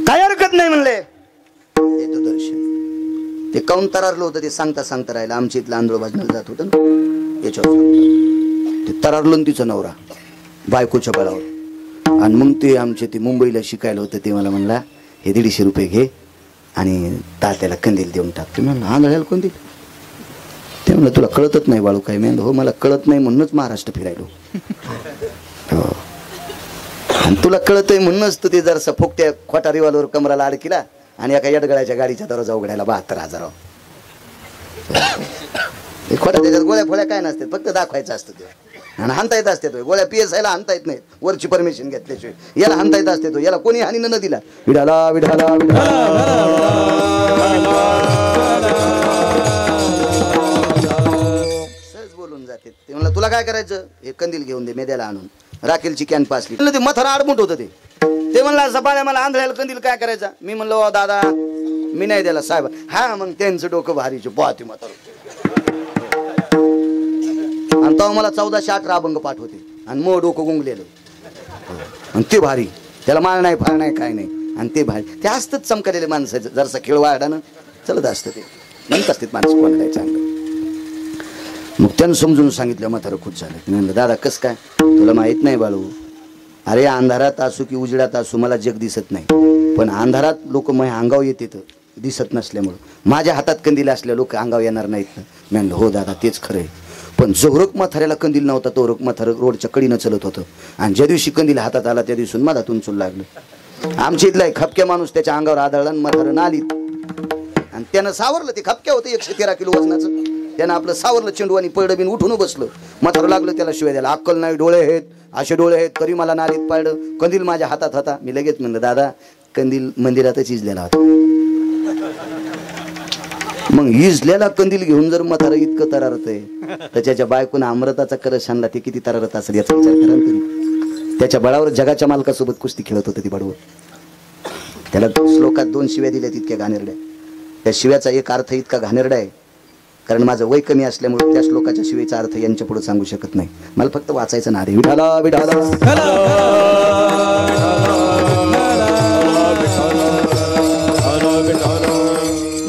काय हरकत नाही म्हणले. येतो दर्शन. ते काऊन तरारलं होतं ते सांगता सांगता राहिलं. आमच्या इथलं आंधळ भाजण्याला जात होतं ना, याच्यावर ते तरारलं तिचं नवरा बायकोच्या बळावर. आणि मग ते आमचे ते मुंबईला शिकायला होतं ते मला म्हणला हे 150 रुपये घे आणि तात्याला कंदील देऊन टाक. ते म्हणलं आंधळ्याला कोण दिल. ते म्हणलं तुला कळतच नाही बाळू काय. मी हो मला कळत नाही म्हणूनच महाराष्ट्र फिरायलो. हो, आणि तुला कळतंय म्हणूनच तू ते जरसा फुकट्या खोटा रिवालवर कमराला अडकिला आणि एका येडगळ्याच्या गाडीच्या दरवाजा उघडायला 72,000. खोटा त्याच्यात गोळ्या फोळ्या काय नसतात, फक्त दाखवायचं असतं ते. आणि हाणता येत असते तो गोळ्या PSIला हाणता येत नाही वरची परमिशन घेतल्याशिवाय. याला हाणता येत असते तो, याला कोणी हानी न दिला. विडाला विडाला सहज बोलून जाते. ते म्हणलं तुला काय करायचं, हे कंदील घेऊन दे मेद्याला आणून. राखेलची कॅन पासली. म्हणलं ते मथारा आडमुट होतं ते म्हणलं सपाळ्या मला आंधळ्याला कंदील काय करायचा. मी म्हणलो ओ दादा मी नाही द्याला साहेब. हा मग त्यांचं डोकं भारीचे पाहते म्हातार. आणि तेव्हा मला 1418 अभंग पाठ होते आणि मग डोकं गुंगलेलं. आणि ते भारी, त्याला माळ नाही फाळ नाही काय नाही. आणि ते भारी ते असतंच चमकलेले माणसाचं. जरसा खेळ वाढानं चलत असतं ते. म्हणत असतात माणसं कोणाला चांगलं. मग त्यानं समजून सांगितलं. म्हातारं खुश झालं. म्हणलं दादा कसं काय, तुला माहित नाही बाळू. अरे अंधारात असू की उजेडात असू मला जग दिसत नाही, पण अंधारात लोक माझ्या अंगावर येतात दिसत नसल्यामुळं. माझ्या हातात कंदील असल्या लोक अंगावर येणार नाहीत. मी म्हणलं हो दादा तेच खरं आहे. पण जोरक म्हाताऱ्याला कंदील नव्हता तोरक म्हातारं रोडच्या कडीनं चलत होतं. आणि ज्या दिवशी कंदील हातात आला त्या दिवसून मला तुंचून लागलं. आमच्या इथला एक खपक्या माणूस त्याच्या अंगावर आदळला आणि म्हातारं नालीत. आणि त्यानं सावरलं. ते खपक्या होतं 113 किलो वजनाचं. त्यानं आपलं सावरलं चेंडू आणि पळडं बिन उठून बसलं. म्हातारं लागलं त्याला शिवाय द्यायला. अक्कल नाही, डोळे आहेत असे डोळे आहेत तरी मला नालीत पाळलं. कंदील माझ्या हातात होता. मी लगेच म्हणलं दादा कंदील मंदिरातच इजलेला होता. मग इजलेला कंदील घेऊन जर म्हातारं इतकं तरारतंय तर त्याच्या बायकोनं अमृताचा कलश आणला ते किती तरारत असेल याचा विचार करा तरी. त्याच्या बळावर जगाच्या मालकासोबत कुस्ती खेळत होतं ती बडवं. त्याला श्लोकात 2 शिव्या दिल्या इतक्या घाणेरड्या. त्या शिव्याचा एक अर्थ इतका घाणेरडा आहे कारण माझं वय कमी असल्यामुळे त्या श्लोकाच्या शिवेचा अर्थ यांच्या पुढे सांगू शकत नाही. मला फक्त वाचायचं ना रे. विठाला विठाला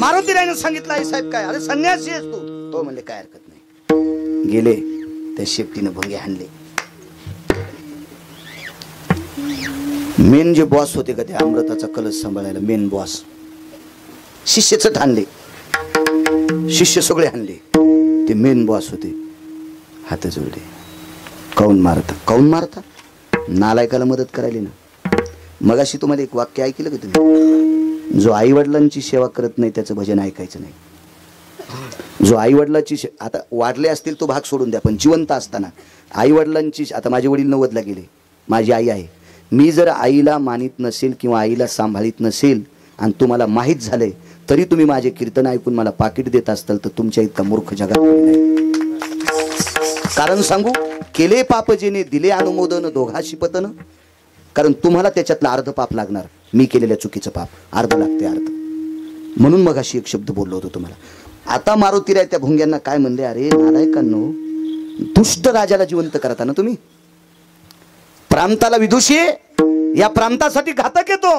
मारुतीरायनं सांगितलं आई साहेब काय, अरे संन्यासी आहेस तू. तो म्हणले काय हरकत नाही. गेले त्या शेपटीनं भंगे हाणले. मेन जे बॉस होते का ते अमृताचा कलश सांभाळायला मेन बॉस शिष्यच ठाणले. शिष्य सगळे हाणले. ते मेन बॉस होते. हात जोडले. काऊन मारता नालायकाला मदत करायली ना. मगाशी तुम्हाला एक वाक्य ऐकलं का तुम्ही. जो आई वडिलांची सेवा करत नाही त्याचं भजन ऐकायचं नाही. जो आई वडिलांची आता वाढले असतील तो भाग सोडून द्या, पण जिवंत असताना आई वडिलांची. आता माझे वडील 90ला गेले. माझी आई आहे. मी जर आईला मानित नसेल किंवा आईला सांभाळीत नसेल आणि तुम्हाला माहीत झालंय तरी तुम्ही माझे कीर्तन ऐकून मला पाकिट देत असताल तर तुमच्या इतका मूर्ख जगात कोणी नाही. कारण सांगू, केले पाप जेने दिले अनुमोदन दोघाशी पतन. कारण तुम्हाला त्याच्यातलं अर्ध पाप लागणार. मी केलेल्या चुकीचं पाप अर्ध लागते अर्ध. म्हणून मग अशी एक शब्द बोललो होतो तुम्हाला. आता मारुतीराय त्या भुंग्यांना काय म्हणले, अरे नालायकांनो, दुष्ट राजाला जिवंत करता ना तुम्ही. प्रांताला विदुषी, या प्रांतासाठी घातक येतो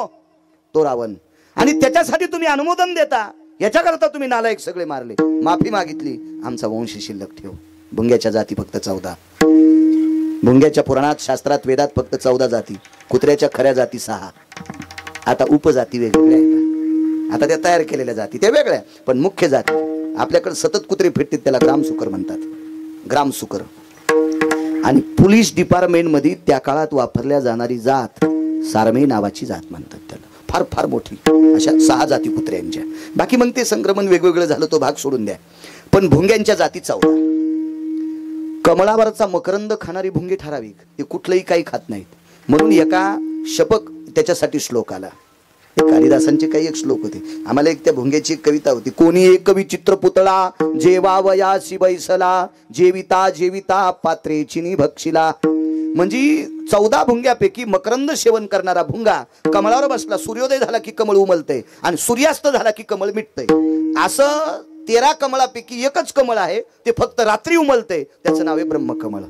तो रावण, आणि त्याच्यासाठी तुम्ही अनुमोदन देता. याच्याकरता तुम्ही नालायक सगळे मारले. माफी मागितली. आमचा वंश शिल्लक ठेव. भुंग्याच्या जाती फक्त 14. भुंग्याच्या पुराणात शास्त्रात वेदात फक्त 14 जाती. कुत्र्याच्या खऱ्या जाती 6. आता उपजाती वेगवेगळ्या आहेत. आता त्या तयार केलेल्या जाती त्या वेगळ्या, पण मुख्य जाती आपल्याकडे सतत कुत्रे फिरतात त्याला ग्रामसुकर म्हणतात. ग्रामसुकर आणि पोलीस डिपार्टमेंट मध्ये त्या काळात वापरल्या जाणारी जात सारमेय नावाची जात म्हणतात त्याला, फार फार मोठी. अशा 6 जाती कुत्र्यांच्या. बाकी मग ते संक्रमण वेगवेगळं झालं, तो भाग सोडून द्या. पण भुंग्यांच्या जाती 14. कमळावरचा मकरंद खाणारी भुंगे ठराविक, ते कुठलंही काही खात नाहीत. म्हणून एका शपक त्याच्यासाठी श्लोक आला. कालिदासांचे काही एक श्लोक होते. आम्हाला एक त्या भुंग्याची एक कविता होती. कोणी एक कवी चित्रपुतळा जेवावयासी बैसला, जेविता जेविता पात्रे चिनी भक्षिला. म्हणजे 14 भुंग्यापैकी मकरंद सेवन करणारा भुंगा कमळावर बसला, सूर्योदय झाला की कमळ उमलते आणि सूर्यास्त झाला की कमळ मिटते. असं 13 कमळापैकी एकच कमळ आहे, ते फक्त रात्री उमलते, त्याचं नाव आहे ब्रह्मकमळ.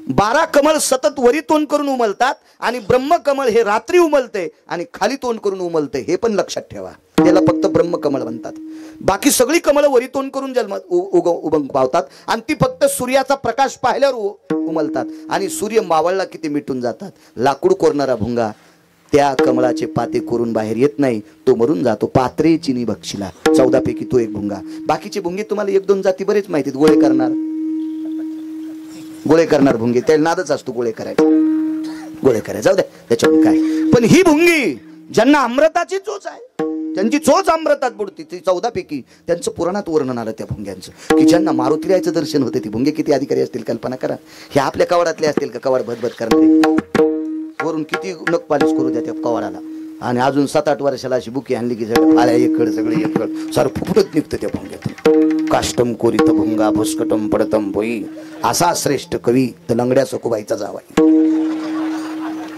12 कमळ सतत वरी तोंड करून उमलतात आणि ब्रह्मकमळ हे रात्री उमलते आणि खाली तोंड करून उमलते. हे पण लक्षात ठेवा, त्याला फक्त ब्रह्मकमळ म्हणतात. बाकी सगळी कमळ वरी तोंड करून जन्मात उगम पावतात आणि ती फक्त सूर्याचा प्रकाश पाहिल्यावर उमलतात आणि सूर्य मावळला की ते मिटून जातात. लाकूड कोरणारा भुंगा त्या कमळाचे पाते कोरून बाहेर येत नाही, तो मरून जातो. पात्रे चिनी भक्षिला, 14 पैकी तो एक भुंगा. बाकीचे भुंगे तुम्हाला 1-2 जाती बरेच माहितीत. गोळे करणार भुंगे, त्याला नादच असतो गोळे करायचे, जाऊ द्या त्याच्यावर काय. पण ही भुंगी ज्यांना अमृताची चोच आहे, त्यांची चोच अमृतात बुडती, ती 14 पैकी त्यांचं पुराणात वर्णन आलं त्या भुंग्यांचं, की ज्यांना मारुतीरायाचं दर्शन होते. ती भुंगे किती अधिकारी असतील कल्पना करा. हे आपल्या कवाडातले असतील का, कवाड भदभद करणारे, वरून किती नख पालिश करू द्या त्या कवाडाला. आणि अजून 7-8 वर्षाला अशी बुकी आणली की सगळं फाळ्या एकड सगळे एकड सारं फुफुटत निघतं त्या भुंग्यातून. काष्टम कोरित भुंगा भुस्कटम पडतम भोई, असा श्रेष्ठ कवी तर लंगड्या सखुबाईचा जावा.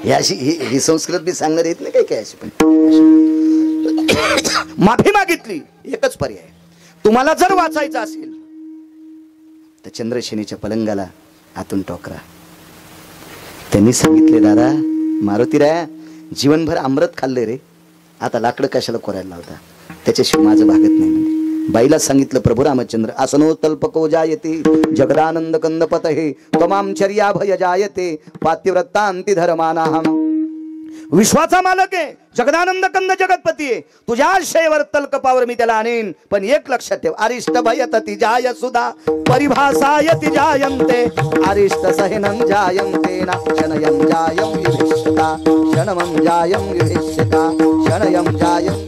हे अशी ही संस्कृत बी सांगणार येत नाही काय अशी. पण माफी मागितली, एकच पर्याय. तुम्हाला जर वाचायचं असेल तर चंद्रशेनीच्या पलंगाला आतून टोकरा. त्यांनी सांगितले, दादा मारुतीराया जीवनभर अमृत खाल्ले रे, आता लाकडं कशाला कोरायला लावता, त्याच्याशिवाय माझं भागत नाही. म्हणजे बाईला सांगितलं, प्रभू रामचंद्र आसनो तल्पको जायते जगदानंद कंदपत हे त्वमांचर्या भय जायते पातिव्रतांती धर्मानाहम. विश्वाचा मालक आहे, जगदानंद कंद जगतपती आहे, तुझ्या आशयवर तलकपावर मी त्याला आणेन. पण एक लक्षात ठेव, अरिष्ट भयतति जाय सुधा परिभासायति जायन्ते, अरिष्ट सहनं जायन्ते ना क्षणयं जायं विभिष्यता, क्षणमं जायं विभिष्यता, क्षणयं जायं.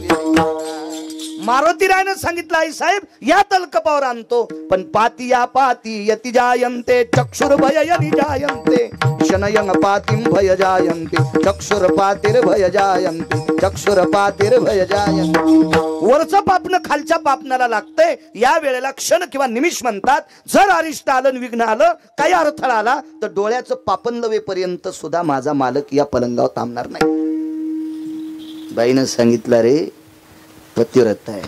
मारुतीरायनं सांगितलं, आई साहेब या तलकपावर आणतो, पण पाती या पाती यति जायन्ते चक्षुर भययनि जायन्ते, क्षणयं पातिं भय जायन्ते, चक्षुर पातिर भय जायन्ते, चक्षुर पातिर भय जायन्ते. वरचं पापणं खालच्या पापणाला लागतंय, या वेळेला क्षण किंवा निमिष म्हणतात. जर अरिष्ट आलं, विघ्न आलं, काही अडथळा आला तर डोळ्याचं पापण लवेपर्यंत सुद्धा माझा मालक या पलंगावर थांबणार नाही. बाईनं सांगितलं, रे पतिव्रत आहे,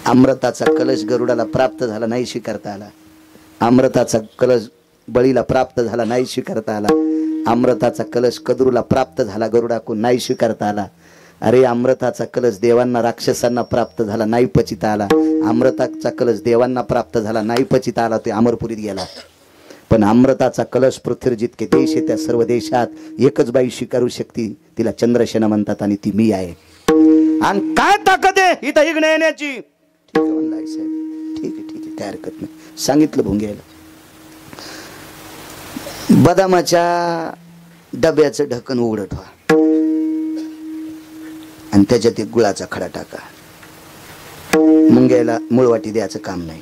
अमृताचा कलश गरुडाला प्राप्त झाला नाही स्वीकारता आला, अमृताचा कलश बळीला प्राप्त झाला नाही स्वीकारता आला, अमृताचा कलश कद्रूला प्राप्त झाला गरुडाकडून नाही स्वीकारता आला. अरे अमृताचा कलश देवांना राक्षसांना प्राप्त झाला नाही पचिता आला, अमृताचा कलश देवांना प्राप्त झाला नाही पचिता आला, ते अमरपुरीत गेला. पण अमृताचा कलश पृथ्वीवर जितके देश आहे त्या सर्व देशात एकच बाई स्वीकारू शकते, तिला चंद्रसेना म्हणतात आणि ती मी आहे. आणि काय ताकद आहे इथं हिगणे येण्याची. ठीक आहे म्हणला साहेब, ठीक आहे काय हरकत नाही. सांगितलं भुंग्याला, बदामाच्या डब्याचं ढक्कन उघडं ठेवा आणि त्याच्यात एक गुळाचा खडा टाका. मुंग्याला मुळवाटी द्यायचं काम नाही.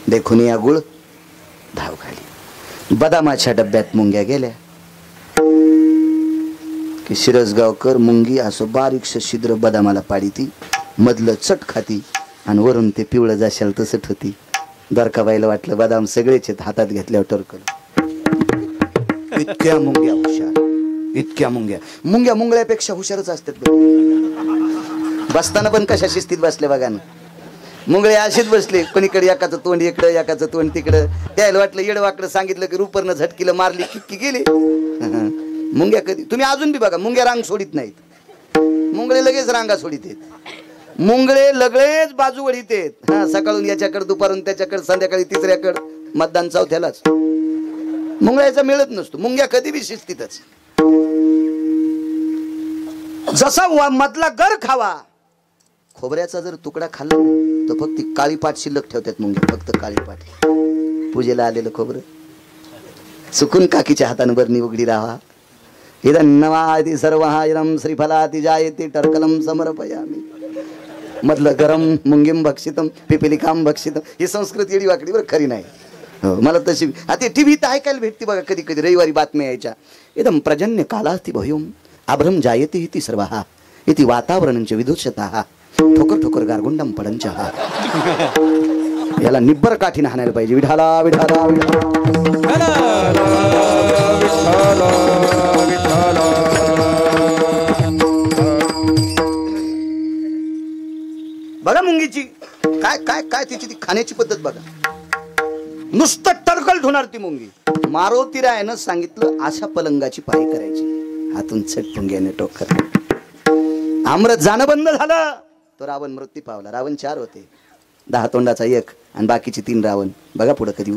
देखून या गुळ धाव खाली. बदामाच्या डब्यात मुंग्या गेल्या की शिरसगावकर मुंगी असं बारीकस छिद्र बदामाला पाडी, ती मधलं चट खाती आणि वरून ते पिवळं जाशाल तसं होती. द्वारकाबाईला वाटलं बदाम सगळेच हातात घेतल्यावर टरकल. इतक्या मुंग्या हुशार, इतक्या मुंग्या मुंगळ्यापेक्षा हुशारच असतात. बसताना पण कशा शिस्तीत बसले बघा ना. मुंगळे अशीच बसले, कोणीकडे एकाचं तोंड इकडं एकाचं तोंड तिकडं. त्याला वाटलं येडवाकडं सांगितलं की रुपरनं झटकीला मारली की गेली. मुंग्या कधी तुम्ही अजून बी बघा, मुंग्या रांग सोडित नाहीत. मुंगळे लगेच रांगा सोडित आहेत. मुंगळे लगेच बाजू वळीत आहेत. सकाळून याच्याकडे, दुपारून त्याच्याकडे, संध्याकाळी तिसऱ्याकडे, मतदान चौथ्यालाच. मुंगळ्याचा मिळत नसतो. मुंग्या कधी बी शिस्तीतच. जसा मधला गर खावा, खोबऱ्याचा जर तुकडा खाल्ला तर फक्त काळी पाट शिल्लक ठेवतात मुंग्या, फक्त काळी पाट. पूजेला आलेलं खोबरं चुकून काकीच्या हातानं बरणी उघडी राहा. इदन्नवादी सर्वहायनम श्रीफलाति जायते टर्कलम समर्पयामी. मधलं गरम मुंगीम भक्षितम पिपिलिकाम भक्षितम. ही संस्कृती एडी वाकडी बरं खरी नाही. हो मला तशी आता टीव्ही तर ऐकायला भेटते बघा कधी कधी रविवारी बातम्या यायच्या. एकदम प्रजन्य कालास्ति भयुम आभ्रम जायते इति सर्वहा इति वातावरणंच विदुषतः ठोकर ठोकर गारगुंडम पडंच. याला निब्बर काठीने हाणायला पाहिजे. विठाला विठाला विठाला. बघा मुंगीची काय काय काय तिची ती खाण्याची पद्धत बघा. नुसतं टरकल धुणार ती मुंगी. मारुतीरायानं सांगितलं अशा पलंगाची पाळी करायची. हातून चट मुंग्याने टोकर. आम्रत जाणं बंद झालं तो रावण मृत्यू पावला. रावण 4 होते. 10 तोंडाचा 1 आणि बाकीचे 3 रावण. बघा पुढं कधी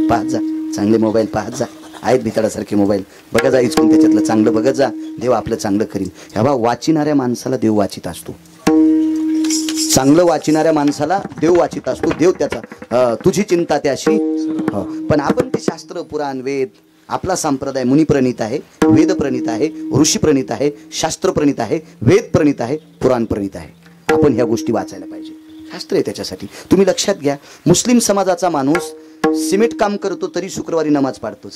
पाहत जा. चांगले मोबाईल पाहत जा. आहेत भिताडासारखे मोबाईल बघा जा. इचकून त्याच्यातलं चांगलं बघत जा. देव आपलं चांगलं करील. ह्या बा वाचिणाऱ्या माणसाला देव वाचित असतो. चांगलं वाचिणाऱ्या माणसाला देव वाचित असतो. देव त्याचा तुझी चिंता त्याशी. पण आपण ते शास्त्र पुराण वेद आपला संप्रदाय मुनिप्रणीत आहे. वेद प्रणीत आहे. ऋषी प्रणीत आहे. शास्त्र प्रणीत आहे. वेद प्रणीत आहे. पुराण प्रणीत आहे. आपण ह्या गोष्टी वाचायला पाहिजे. शास्त्र आहे त्याच्यासाठी. तुम्ही लक्षात घ्या मुस्लिम समाजाचा माणूस सिमेंट काम करतो तरी शुक्रवारी नमाज पाडतोच.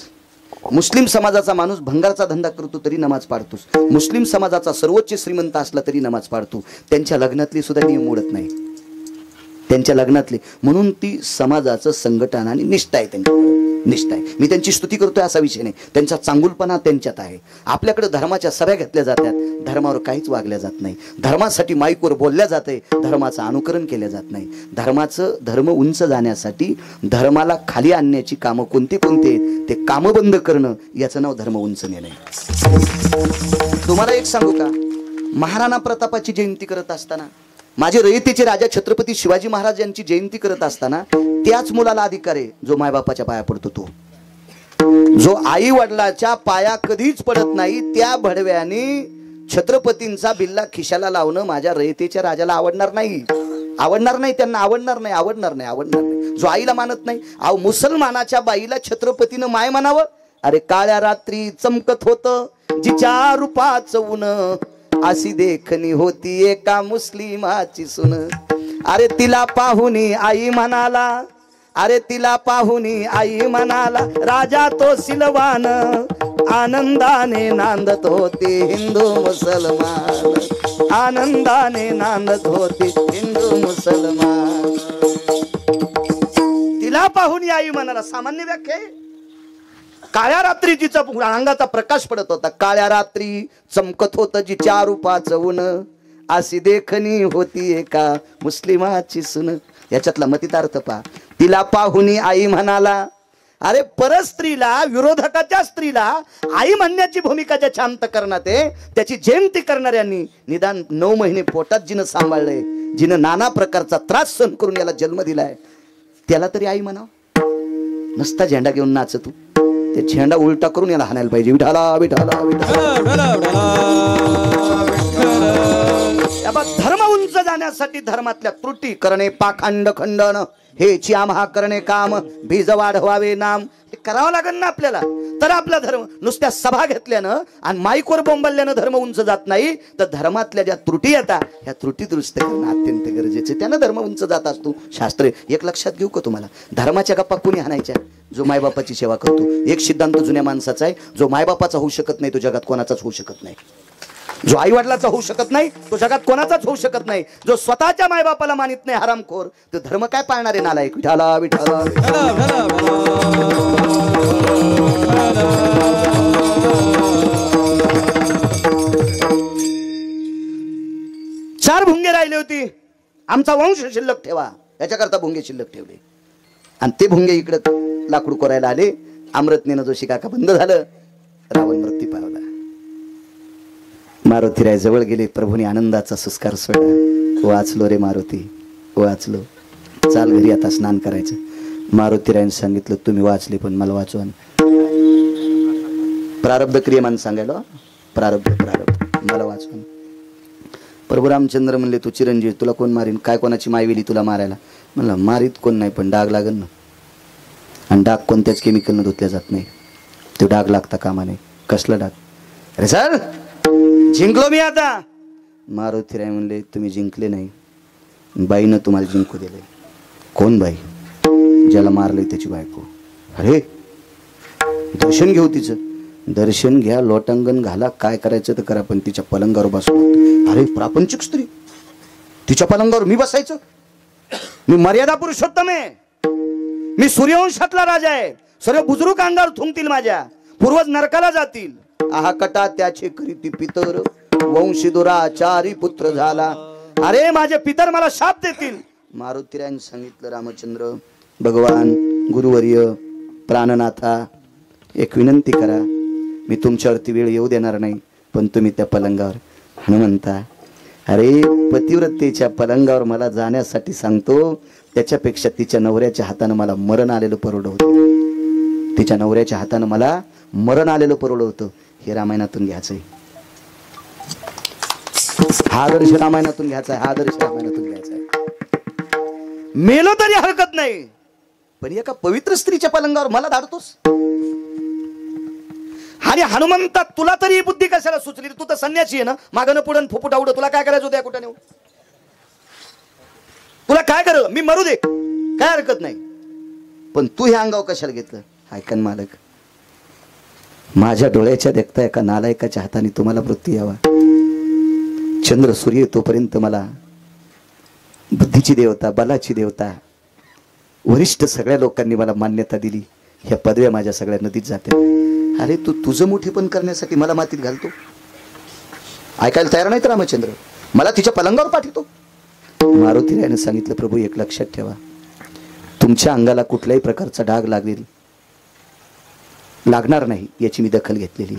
मुस्लिम समाजाचा माणूस भंगारचा धंदा करतो तरी नमाज पाडतोस. मुस्लिम समाजाचा सर्वोच्च श्रीमंत असला तरी नमाज पाडतो. त्यांच्या लग्नातली सुद्धा नियम मोडत नाही. त्यांच्या लग्नातली म्हणून ती समाजाचं संघटन आणि निष्ठा आहे. त्यांच्याकडे निष्ठा आहे. मी त्यांची स्तुती करतोय असा विषय नाही. त्यांचा चांगुलपणा त्यांच्यात आहे. आपल्याकडे धर्माच्या सभा घेतल्या जातात. धर्मावर काहीच वागल्या जात नाही. धर्मासाठी माईकवर बोलल्या जाते. धर्माचं अनुकरण केलं जात नाही. धर्म उंच जाण्यासाठी धर्माला खाली आणण्याची कामं कोणती कोणती ते कामं बंद करणं याचं नाव धर्म उंच नेणं. तुम्हाला एक सांगू का महाराणा प्रतापाची जयंती करत असताना माझे रयतेचे राजा छत्रपती शिवाजी महाराज यांची जयंती करत असताना त्याच मुलाला अधिकार आहे जो मायबापाच्या पाया पडतो. तो जो आई वडिलाच्या पाया कधीच पडत नाही त्या भडव्याने छत्रपतींचा बिल्ला खिशाला लावणं माझ्या रयतेच्या राजाला आवडणार नाही. आवडणार नाही. त्यांना आवडणार नाही. आवडणार नाही. आवडणार नाही. जो आईला मानत नाही. अहो मुसलमानाच्या बाईला छत्रपतीनं माय म्हणावं. अरे काळ्या रात्री चमकत होतं जिच्या रूपाचं ऊन अशी देखणी होती एका मुस्लिमाची सुन. अरे तिला पाहुनी आई म्हणाला. अरे तिला पाहुनी आई म्हणाला. राजा तो सिलवान आनंदाने नांदत होते हिंदू मुसलमान. आनंदाने नांदत होते हिंदू मुसलमान. तिला पाहुनी आई म्हणाला. सामान्य व्याख्या आहे. काळ्या रात्री जिचा अंगाचा प्रकाश पडत होता. काळ्या रात्री चमकत होतं जिच्या रूपाचं ऊन अशी देखणी होती एका मुस्लिमाची सुन. याच्यातला मतितार्थ पहा. तिला पाहुनी आई म्हणाला. अरे परस्त्रीला विरोधकाच्या स्त्रीला आई म्हणण्याची भूमिका ज्याच्या अंतःकरणात आहे त्याची जयंती करणाऱ्यांनी निदान 9 महिने पोटात जिनं सांभाळलंय. जिनं नाना प्रकारचा त्रास सहन करून याला जन्म दिलाय त्याला तरी आई म्हणाव. नसता झेंडा घेऊन नाच तू. ते झेंडा उलटा करून याला हाणायला पाहिजे. विठाला विठाला विठाला. धर्म उंच जाण्यासाठी धर्मातल्या त्रुटी करणे पाखंड खंडन हेची आम्हा करणे काम बीज वाढवावे नाम. हे करावं लागेल ना आपल्याला तर आपला धर्म. नुसत्या सभा घेतल्यानं आणि माईकवर बोंबल्यानं धर्म उंच जात नाही. तर धर्मातल्या ज्या त्रुटी येतात ह्या त्रुटी दुरुस्त करणं अत्यंत गरजेचं. त्यानं धर्म उंच जात असतो. शास्त्र एक लक्षात घेऊ का तुम्हाला. धर्माच्या गप्पा कोणी हाणायच्या. जो मायबापाची सेवा करतो. एक सिद्धांत जुन्या माणसाचा आहे. जो मायबापाचा होऊ शकत नाही तो जगात कोणाचाच होऊ शकत नाही. जो आई वडिलाचा होऊ शकत नाही तो जगात कोणाचाच होऊ शकत नाही. जो स्वतःच्या मायबापाला मानित नाही हरामखोर तो धर्म काय पाळणार आहे नालायक. विठाला विठाला. 4 भुंगे राहिले होती. आमचा वंश शिल्लक ठेवा याच्याकरता भुंगे शिल्लक ठेवले आणि ते भुंगे इकडं लाकूड कोरायला आले. अमृतनेनं जोशी काका बंद झालं. रावण मृत्यू पावला. मारुतीराय जवळ गेले. प्रभूने आनंदाचा सुस्कार सोडला. वाचलो रे मारुती वाचलो. चाल घरी आता स्नान करायचं. मारुतीरायने सांगितलं तुम्ही वाचले पण मला वाचवा. प्रारब्ध क्रियमान सांगायला प्रारब्ध मला वाचवा. प्रभू रामचंद्र म्हणले तू चिरंजीव तुला कोण मारीन. काय कोणाची मायवेली तुला मारायला. म्हणलं मारीत कोण नाही पण डाग लागन ना. आणि डाग कोणत्याच केमिकलनं धुतल्या जात नाही. तो डाग लागता कामा नाही. कसला डाग? अरे सर जिंकलो मी आता. मारुतीराय म्हणले तुम्ही जिंकले नाही, बाईनं तुम्हाला जिंकू दिले. कोण बाई? ज्याला मारलंय त्याची बायको. अरे दर्शन घेऊ तिचं. दर्शन घ्या, लोटांगण घाला, काय करायचं तर करा, पण तिच्या पलंगावर बसू. अरे प्रापंचिक स्त्री, तिच्या पलंगावर मी बसायचं? मी मर्यादा पुरुषोत्तम आहे, मी सूर्यवंशातला राजा आहे. सर्व बुजुर्ग अंगावर थुंकतील माझ्या, पूर्वज नरकाला जातील. आहा कटा त्याचे करीती पितर, वंशी दुराचारी पुत्र झाला. अरे माझे पितर मला शाप देतील. मारुतीरायने सांगितलं रामचंद्र भगवान गुरुवर्य प्राणनाथा, एक विनंती करा, मी तुमच्यावरती वेळ येऊ देणार नाही, पण तुम्ही त्या पलंगावर. हनुमंता अरे पतिव्रतेच्या पलंगावर मला जाण्यासाठी सांगतो, त्याच्यापेक्षा तिच्या नवऱ्याच्या हातानं मला मरण आलेलं परवडं होतं. तिच्या नवऱ्याच्या हातानं मला मरण आलेलं परवडं होतं. हे रामायणातून घ्यायचंय, हा आदर्श रामायणातून घ्यायचा आहे, हा आदर्श रामायणातून घ्यायचा आहे. मेलो तरी हरकत नाही, पण एका पवित्र स्त्रीच्या पलंगावर मला धाडतोस. आणि हनुमंता तुला तरी ही बुद्धी कशाला सुचली? तू तर संन्यासी आहे ना, मागणं पुढं फुफुट आवडं, तुला काय करायचं होतं कुठं नेऊ? तुला काय करायचं? मी मरू दे, काय हरकत नाही, पण तू हे अंगाव कशाला घेतलं? ऐकन मालक, माझ्या डोळ्याच्या देखता एका नालायकाच्या हाताने तुम्हाला मृत्यू यावा. चंद्र सूर्य तोपर्यंत मला बुद्धीची देवता, बलाची देवता, वरिष्ठ सगळ्या लोकांनी मला मान्यता दिली. ह्या पदव्या माझ्या सगळ्या नदीत जाते. अरे तू तुझं मोठेपण करण्यासाठी मला मातीत घालतो? ऐकायला तयार नाही तर रामचंद्र मला तिच्या पलंगावर पाठवतो. मारुतीरायाने सांगितलं प्रभू एक लक्षात ठेवा, तुमच्या अंगाला कुठल्याही प्रकारचा डाग लागणार नाही याची मी दखल घेतलेली.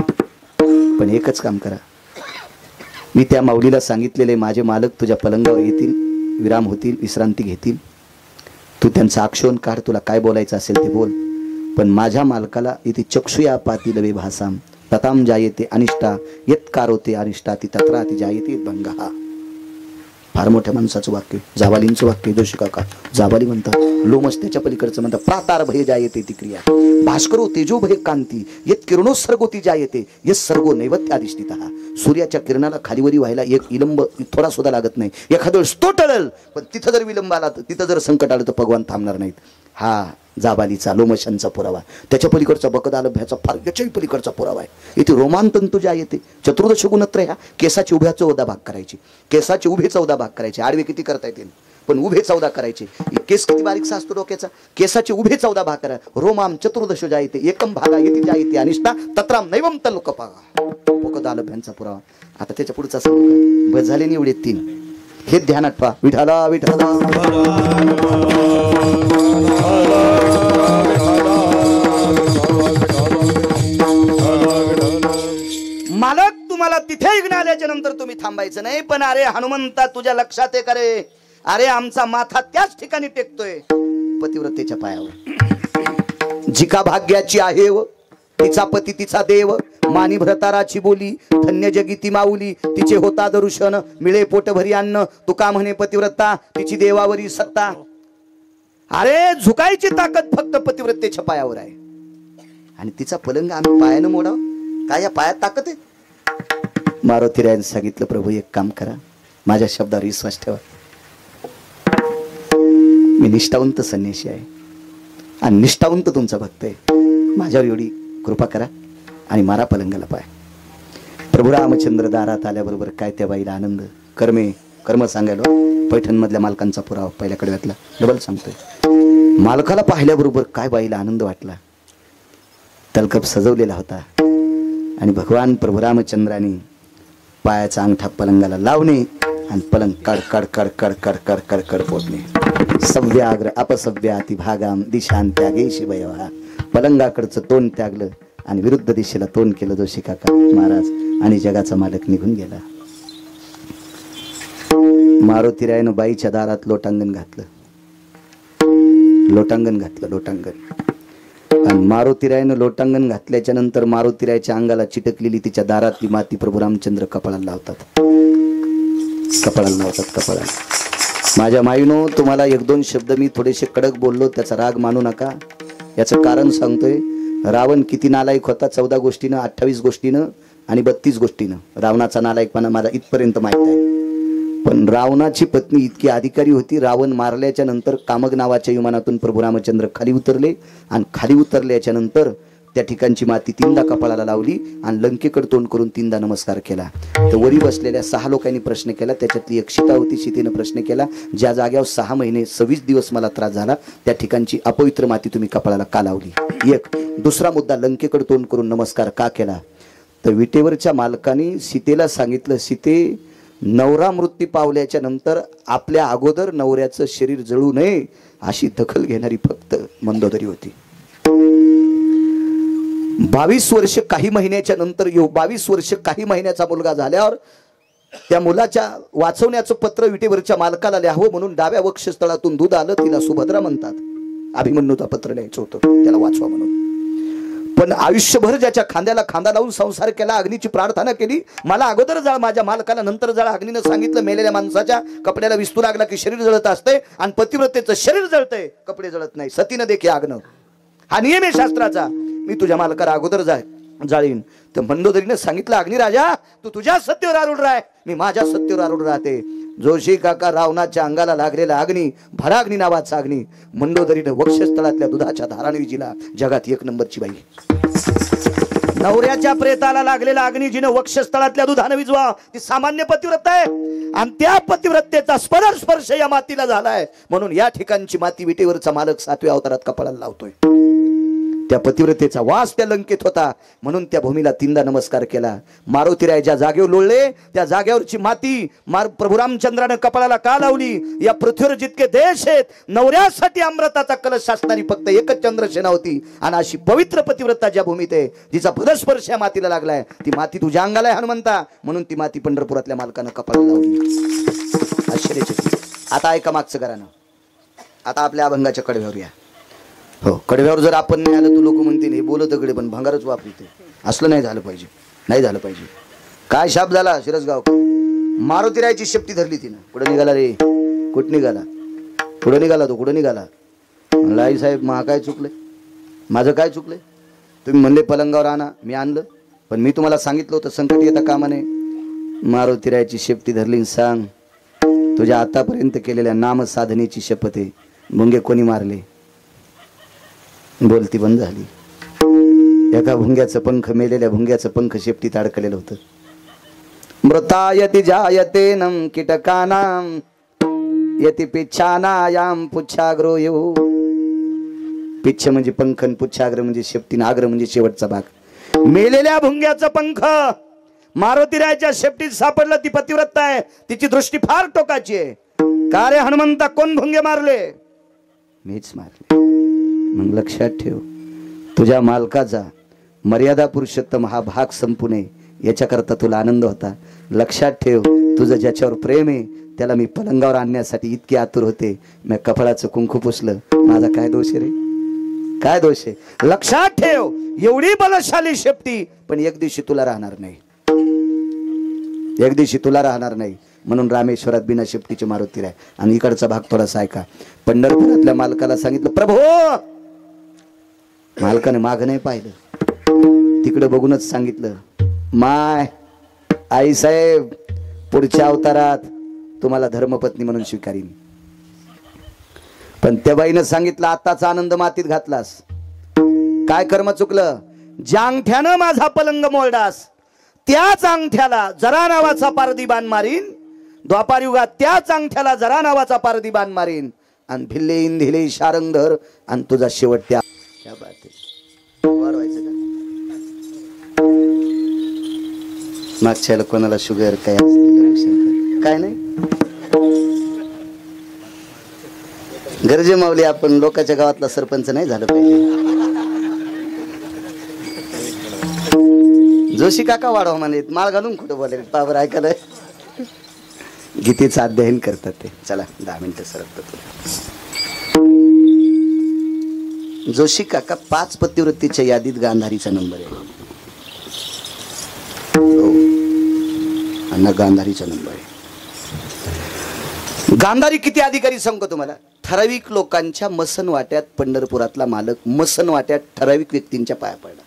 पण एकच काम करा, मी त्या माऊलीला सांगितलेले माझे मालक तुझ्या पलंगावर येतील, विराम होतील, विश्रांती घेतील. तू त्यांचा आक्षेप काढ, तुला काय बोलायचं असेल ते बोल, पण माझ्या मालकाला इथे चक्षुया पातील वे भासाम तताम जायते अनिष्टा यत्कारोते अनिष्टा ती तत्राती जायते भंगा. फार मोठ्या माणसाचं वाक्य, जाबालींचं वाक्य. जोशी काका जाबाली म्हणतात, लोमस त्याच्या पलीकडचं म्हणतात, प्रातार भय जायते ती क्रिया भास्करो तेजो भय कांती यत किरणोत्सर्गो ती जायते यस सर्गो नैवत्याधिष्ठितः. सूर्याच्या किरणाला खालीवरी व्हायला एक विलंब थोडा सुद्धा लागत नाही. एखाद्या वेळेस तो टळल, पण तिथं जर विलंब आला, तिथं जर संकट आलं तर भगवान थांबणार नाहीत. हा जाबालीचा लोमशांचा पुरावा. त्याच्या पलीकडचा बकदालभ्याचा फार याच्याही पलीकडचा पुरावा आहे. इथे रोमांतंतु ज्या येते चतुर्दश गुणत्र ह्या केसाचे उभ्या 14 भाग करायचे, केसाचे उभे 14 भाग करायचे. आडवे किती करता येतील, पण उभे 14 करायचे. केस किती बारीकसा असतो डोक्याचा, केसाचे उभे 14 भाग करा. रोमाम चतुर्दश जायते एकम भागा येते जायते अनिष्टा तत्राम नैवम तल्लोकपागा. बकदालभ्यांचा पुरावा. आता त्याच्या पुढचा सांगू बस झाले एवढे 3. हे ध्यानात पहा. विठाला विठाला मालक, तुम्हाला तिथे इग्न आल्याच्या नंतर तुम्ही थांबायचं नाही. पण अरे हनुमंता तुझ्या लक्षात आहे का रे? अरे आमचा माथा त्याच ठिकाणी टेकतोय पतिव्रतेच्या पायावर. जिका भाग्याची आहे व तिचा पती तिचा देव, मानी भ्रताराची बोली धन्य जगी ती माऊली. तिचे होता दरुशन मिळे पोट भरी अन्न, तुका म्हणे पतिव्रता तिची देवावरी सत्ता. अरे झुकायची ताकद फक्त पतिव्रतेच्या पायावर आहे. आणि तिचा पलंग आम्ही पायानं मोडाव, काय या पायात ताकद आहे? मारुतीरायाने सांगितलं प्रभू एक काम करा, माझ्या शब्दावर विश्वास ठेवा. मी निष्ठावंत संन्यासी आहे आणि निष्ठावंत तुमचा भक्त आहे. माझ्यावर एवढी कृपा करा आणि मारा पलंगाला पाय. प्रभू रामचंद्र दारात आल्याबरोबर काय त्या बाईला आनंद. कर्म सांगायला पैठणमधल्या मालकांचा पुरावा पहिल्या कडव्यातला डबल सांगतोय. मालकाला पाहिल्याबरोबर काय बाईला आनंद वाटला. तलकप सजवलेला होता आणि भगवान प्रभू रामचंद्राने पायाचा अंगठा पलंगाला लावणे आणि पलंग कड कड कड कड कड कड कड कड पोचणे. सव्याग्र अपसव्याती भागाम दिशान त्यागे शिवयवा. पलंगाकडचं तोंड त्यागलं आणि विरुद्ध दिशेला तोंड केलं जोशी काका महाराज, आणि जगाचा मालक निघून गेला. मारुतीरायानं बाईच्या दारात लोटांगण घातलं. आणि मारुतीरायानं लोटांगण घातल्याच्या नंतर मारुतीरायाच्या अंगाला चिटकलेली तिच्या दारातली माती प्रभू रामचंद्र कपाळाला लावतात. माझ्या माईनो, तुम्हाला 1-2 शब्द मी थोडेसे कडक बोललो, त्याचा राग मानू नका. याचं कारण सांगतोय. रावण किती नालायक होता, 14 गोष्टीनं, 28 गोष्टीनं आणि 32 गोष्टीनं. रावणाचा नालायकपणा मला इथपर्यंत माहित आहे. पण रावणाची पत्नी इतकी अधिकारी होती. रावण मारल्याच्या नंतर कामग नावाच्या विमानातून प्रभू रामचंद्र खाली उतरले आणि खाली उतरल्याच्या नंतर त्या ठिकाणची माती 3दा कपाळाला लावली आणि लंकेकडे तोंड करून 3दा नमस्कार केला. तर वरी बसलेल्या 6 लोकांनी प्रश्न केला. त्याच्यातली एक सीता होती. सीतेनं प्रश्न केला, ज्या जाग्यावर 6 महिने 26 दिवस मला त्रास झाला त्या ठिकाणची अपवित्र माती तुम्ही कपाळाला का लावली? एक. दुसरा मुद्दा, लंकेकडे तोंड करून नमस्कार का केला? तर विटेवरच्या मालकाने सीतेला सांगितलं, सीते, नवरा मृत्यू पावल्याच्या नंतर आपल्या अगोदर नवऱ्याचं शरीर जळू नये अशी दखल घेणारी फक्त मंदोदरी होती. 22 वर्ष काही महिन्याच्या नंतर 22 वर्ष काही महिन्याचा मुलगा झाल्यावर त्या मुलाच्या वाचवण्याचं पत्र विटेवरच्या मालकाला लिहावं म्हणून डाव्या वक्षस्थळातून दूध आलं. तिला सुभद्रा म्हणतात. अभिमन्यूचं पत्र लिहायचं होतं त्याला वाचवा म्हणून. पण आयुष्यभर ज्याच्या खांद्याला खांदा लावून संसार केला, अग्नीची प्रार्थना केली, मला अगोदर जाळ माझ्या मालकाला नंतर जाळ. अग्नीनं सांगितलं, मेलेल्या माणसाच्या कपड्याला विस्तू लागला की शरीर जळत असते आणि पतिव्रतेचं शरीर जळतंय, कपडे जळत नाही. सतीनं देखील आग्न, हा नियम आहे शास्त्राचा. मी तुझ्या मालकाला अगोदर जाळीन. तर मंदोदरीने सांगितलं, अग्निराजा तू तुझ्या सत्तेवर आरूढ राह, मी माझ्या सत्तेवर आरूढ राहते. जोशी काका रावणाच्या अंगाला लागलेला अग्नी, भराग्नी नावाचा अग्नी, मंदोदरीने वक्षस्थळातल्या दुधाच्या धाराने विजिला. जगात 1 नंबरची बाई. नवऱ्याच्या प्रेताला लागलेला अग्नी जिने वक्षस्थळातल्या दुधाने विजवा, ती सामान्य पतिव्रता आहे. आणि त्या पतिव्रतेचा स्पर्श या मातीला झालाय. म्हणून या ठिकाणची माती विटेवरचा मालक 7व्या अवतारात कपाळाला लावतोय. त्या पतिव्रतेचा वास त्या लंकेत होता म्हणून त्या भूमीला 3दा नमस्कार केला. मारुतीराय ज्या जागेवर लोळले त्या जागेवरची माती प्रभू रामचंद्राने कपाळाला का लावली? या पृथ्वीवर जितके देश आहेत, नवऱ्यासाठी अमृताचा कलश असणारी फक्त एकच चंद्रसेना होती. आणि अशी पवित्र पतिव्रता ज्या भूमीत आहे, जिचा पदस्पर्श या मातीला लागलाय, ती माती तुझ्या अंगाला आहे हनुमंता. म्हणून ती माती पंढरपुरातल्या मालकानं कपाळाला लावली. आश्चर्यचकित. आता ऐका मागचं गाणं. आता आपल्या अभंगाच्या कडव्यावर या. हो, कडव्यावर जर आपण नाही आलं तर लोक म्हणतील हे बोलत कडे पण भंगारच वापरते. असलं नाही झालं पाहिजे, नाही झालं पाहिजे. काय शाप झाला शिरसगाव? मारुतीरायची शेपटी धरली तिनं. कुठं निघाला रे? कुठं निघाला? कुठं निघाला तो? कुठं निघाला? म्हणलं आई साहेब मा काय चुकलंय? माझं काय चुकलंय? तुम्ही म्हणले पलंगावर आणा, मी आणलं. पण मी तुम्हाला सांगितलं होतं संकट येता कामा नये. मारुतीरायची शेपटी धरली. सांग, तुझ्या आतापर्यंत केलेल्या नाम साधनेची शपथ आहे. भुंगे कोणी मारले? बोलती बंद झाली. एका भुंग्याचं पंख, मेलेल्या भुंग्याचं पंख शेपटीत अडकलेलं होतं. मृतायति जायते नम कीटकानाम यति पिच्छानायाम पुच्छाग्रो यो. पिच्छ म्हणजे पंख, पुच्छाग्र म्हणजे शेपटी, आग्र म्हणजे शेवटचा भाग. मेलेल्या भुंग्याचं पंख मारुतीरायच्या शेपटीत सापडलं. ती पतिव्रता आहे, तिची दृष्टी फार टोकाची आहे. का रे हनुमंता, कोण भुंगे मारले? मीच मारले. मग लक्षात ठेव, तुझ्या मालकाचा मर्यादा पुरुषोत्तम हा भाग संपू नये याच्याकरता तुला आनंद होता. लक्षात ठेव, तुझं ज्याच्यावर प्रेम आहे त्याला मी पलंगावर आणण्यासाठी इतकी आतुर होते. मी कपाळाचं कुंकू पुसलं. माझा काय दोष रे? काय दोष आहे? लक्षात ठेव, एवढी बलशाली शेपटी पण एक दिवशी तुला राहणार नाही. एक दिवशी तुला राहणार नाही. म्हणून रामेश्वरात बिना शेपटीचे मारुतीराय. आणि इकडचा भाग थोडासा ऐका. पंढरपुरातल्या मालकाला सांगितलं, प्रभू. मालकाने माग नाही पाहिलं, तिकडे बघूनच सांगितलं, माय आई साहेब पुढच्या अवतारात तुम्हाला धर्मपत्नी म्हणून स्वीकारीन. पण त्या बाईनं सांगितलं, आताचा आनंद मातीत घातलास. काय कर्म चुकलं? ज्या अंगठ्यानं माझा पलंग मोडलास त्याच अंगठ्याला जरा नावाचा पारधी बाण मारीन. द्वापार युगात त्याच अंगठ्याला जरा नावाचा पारधी बाण मारीन. आणि भिल्ले इंधिले शारंगधर आणि तुझा शेवट त्या. क्या बात आहे. वाढवायचं का? मागच्याला कोणाला शुगर काय काय नाही. गरजे मावली, आपण लोकांच्या गावातला सरपंच नाही झालं पाहिजे. जोशी काका वाढवा म्हणे, माळ घालून कुठं बोलाय पावर ऐकायला. गीतेचं अध्ययन करतात ते. चला 10 मिनिटं सरकतो. जोशी काका 5 पतिवृत्तीच्या यादीत गांधारीचा नंबर आहे. अण्णा गांधारीचा नंबर आहे. गांधारी किती अधिकारी सांगतो तुम्हाला. ठराविक लोकांच्या मसन वाट्यात पंढरपुरातला मालक मसन वाट्यात ठराविक व्यक्तींच्या पाया पडला.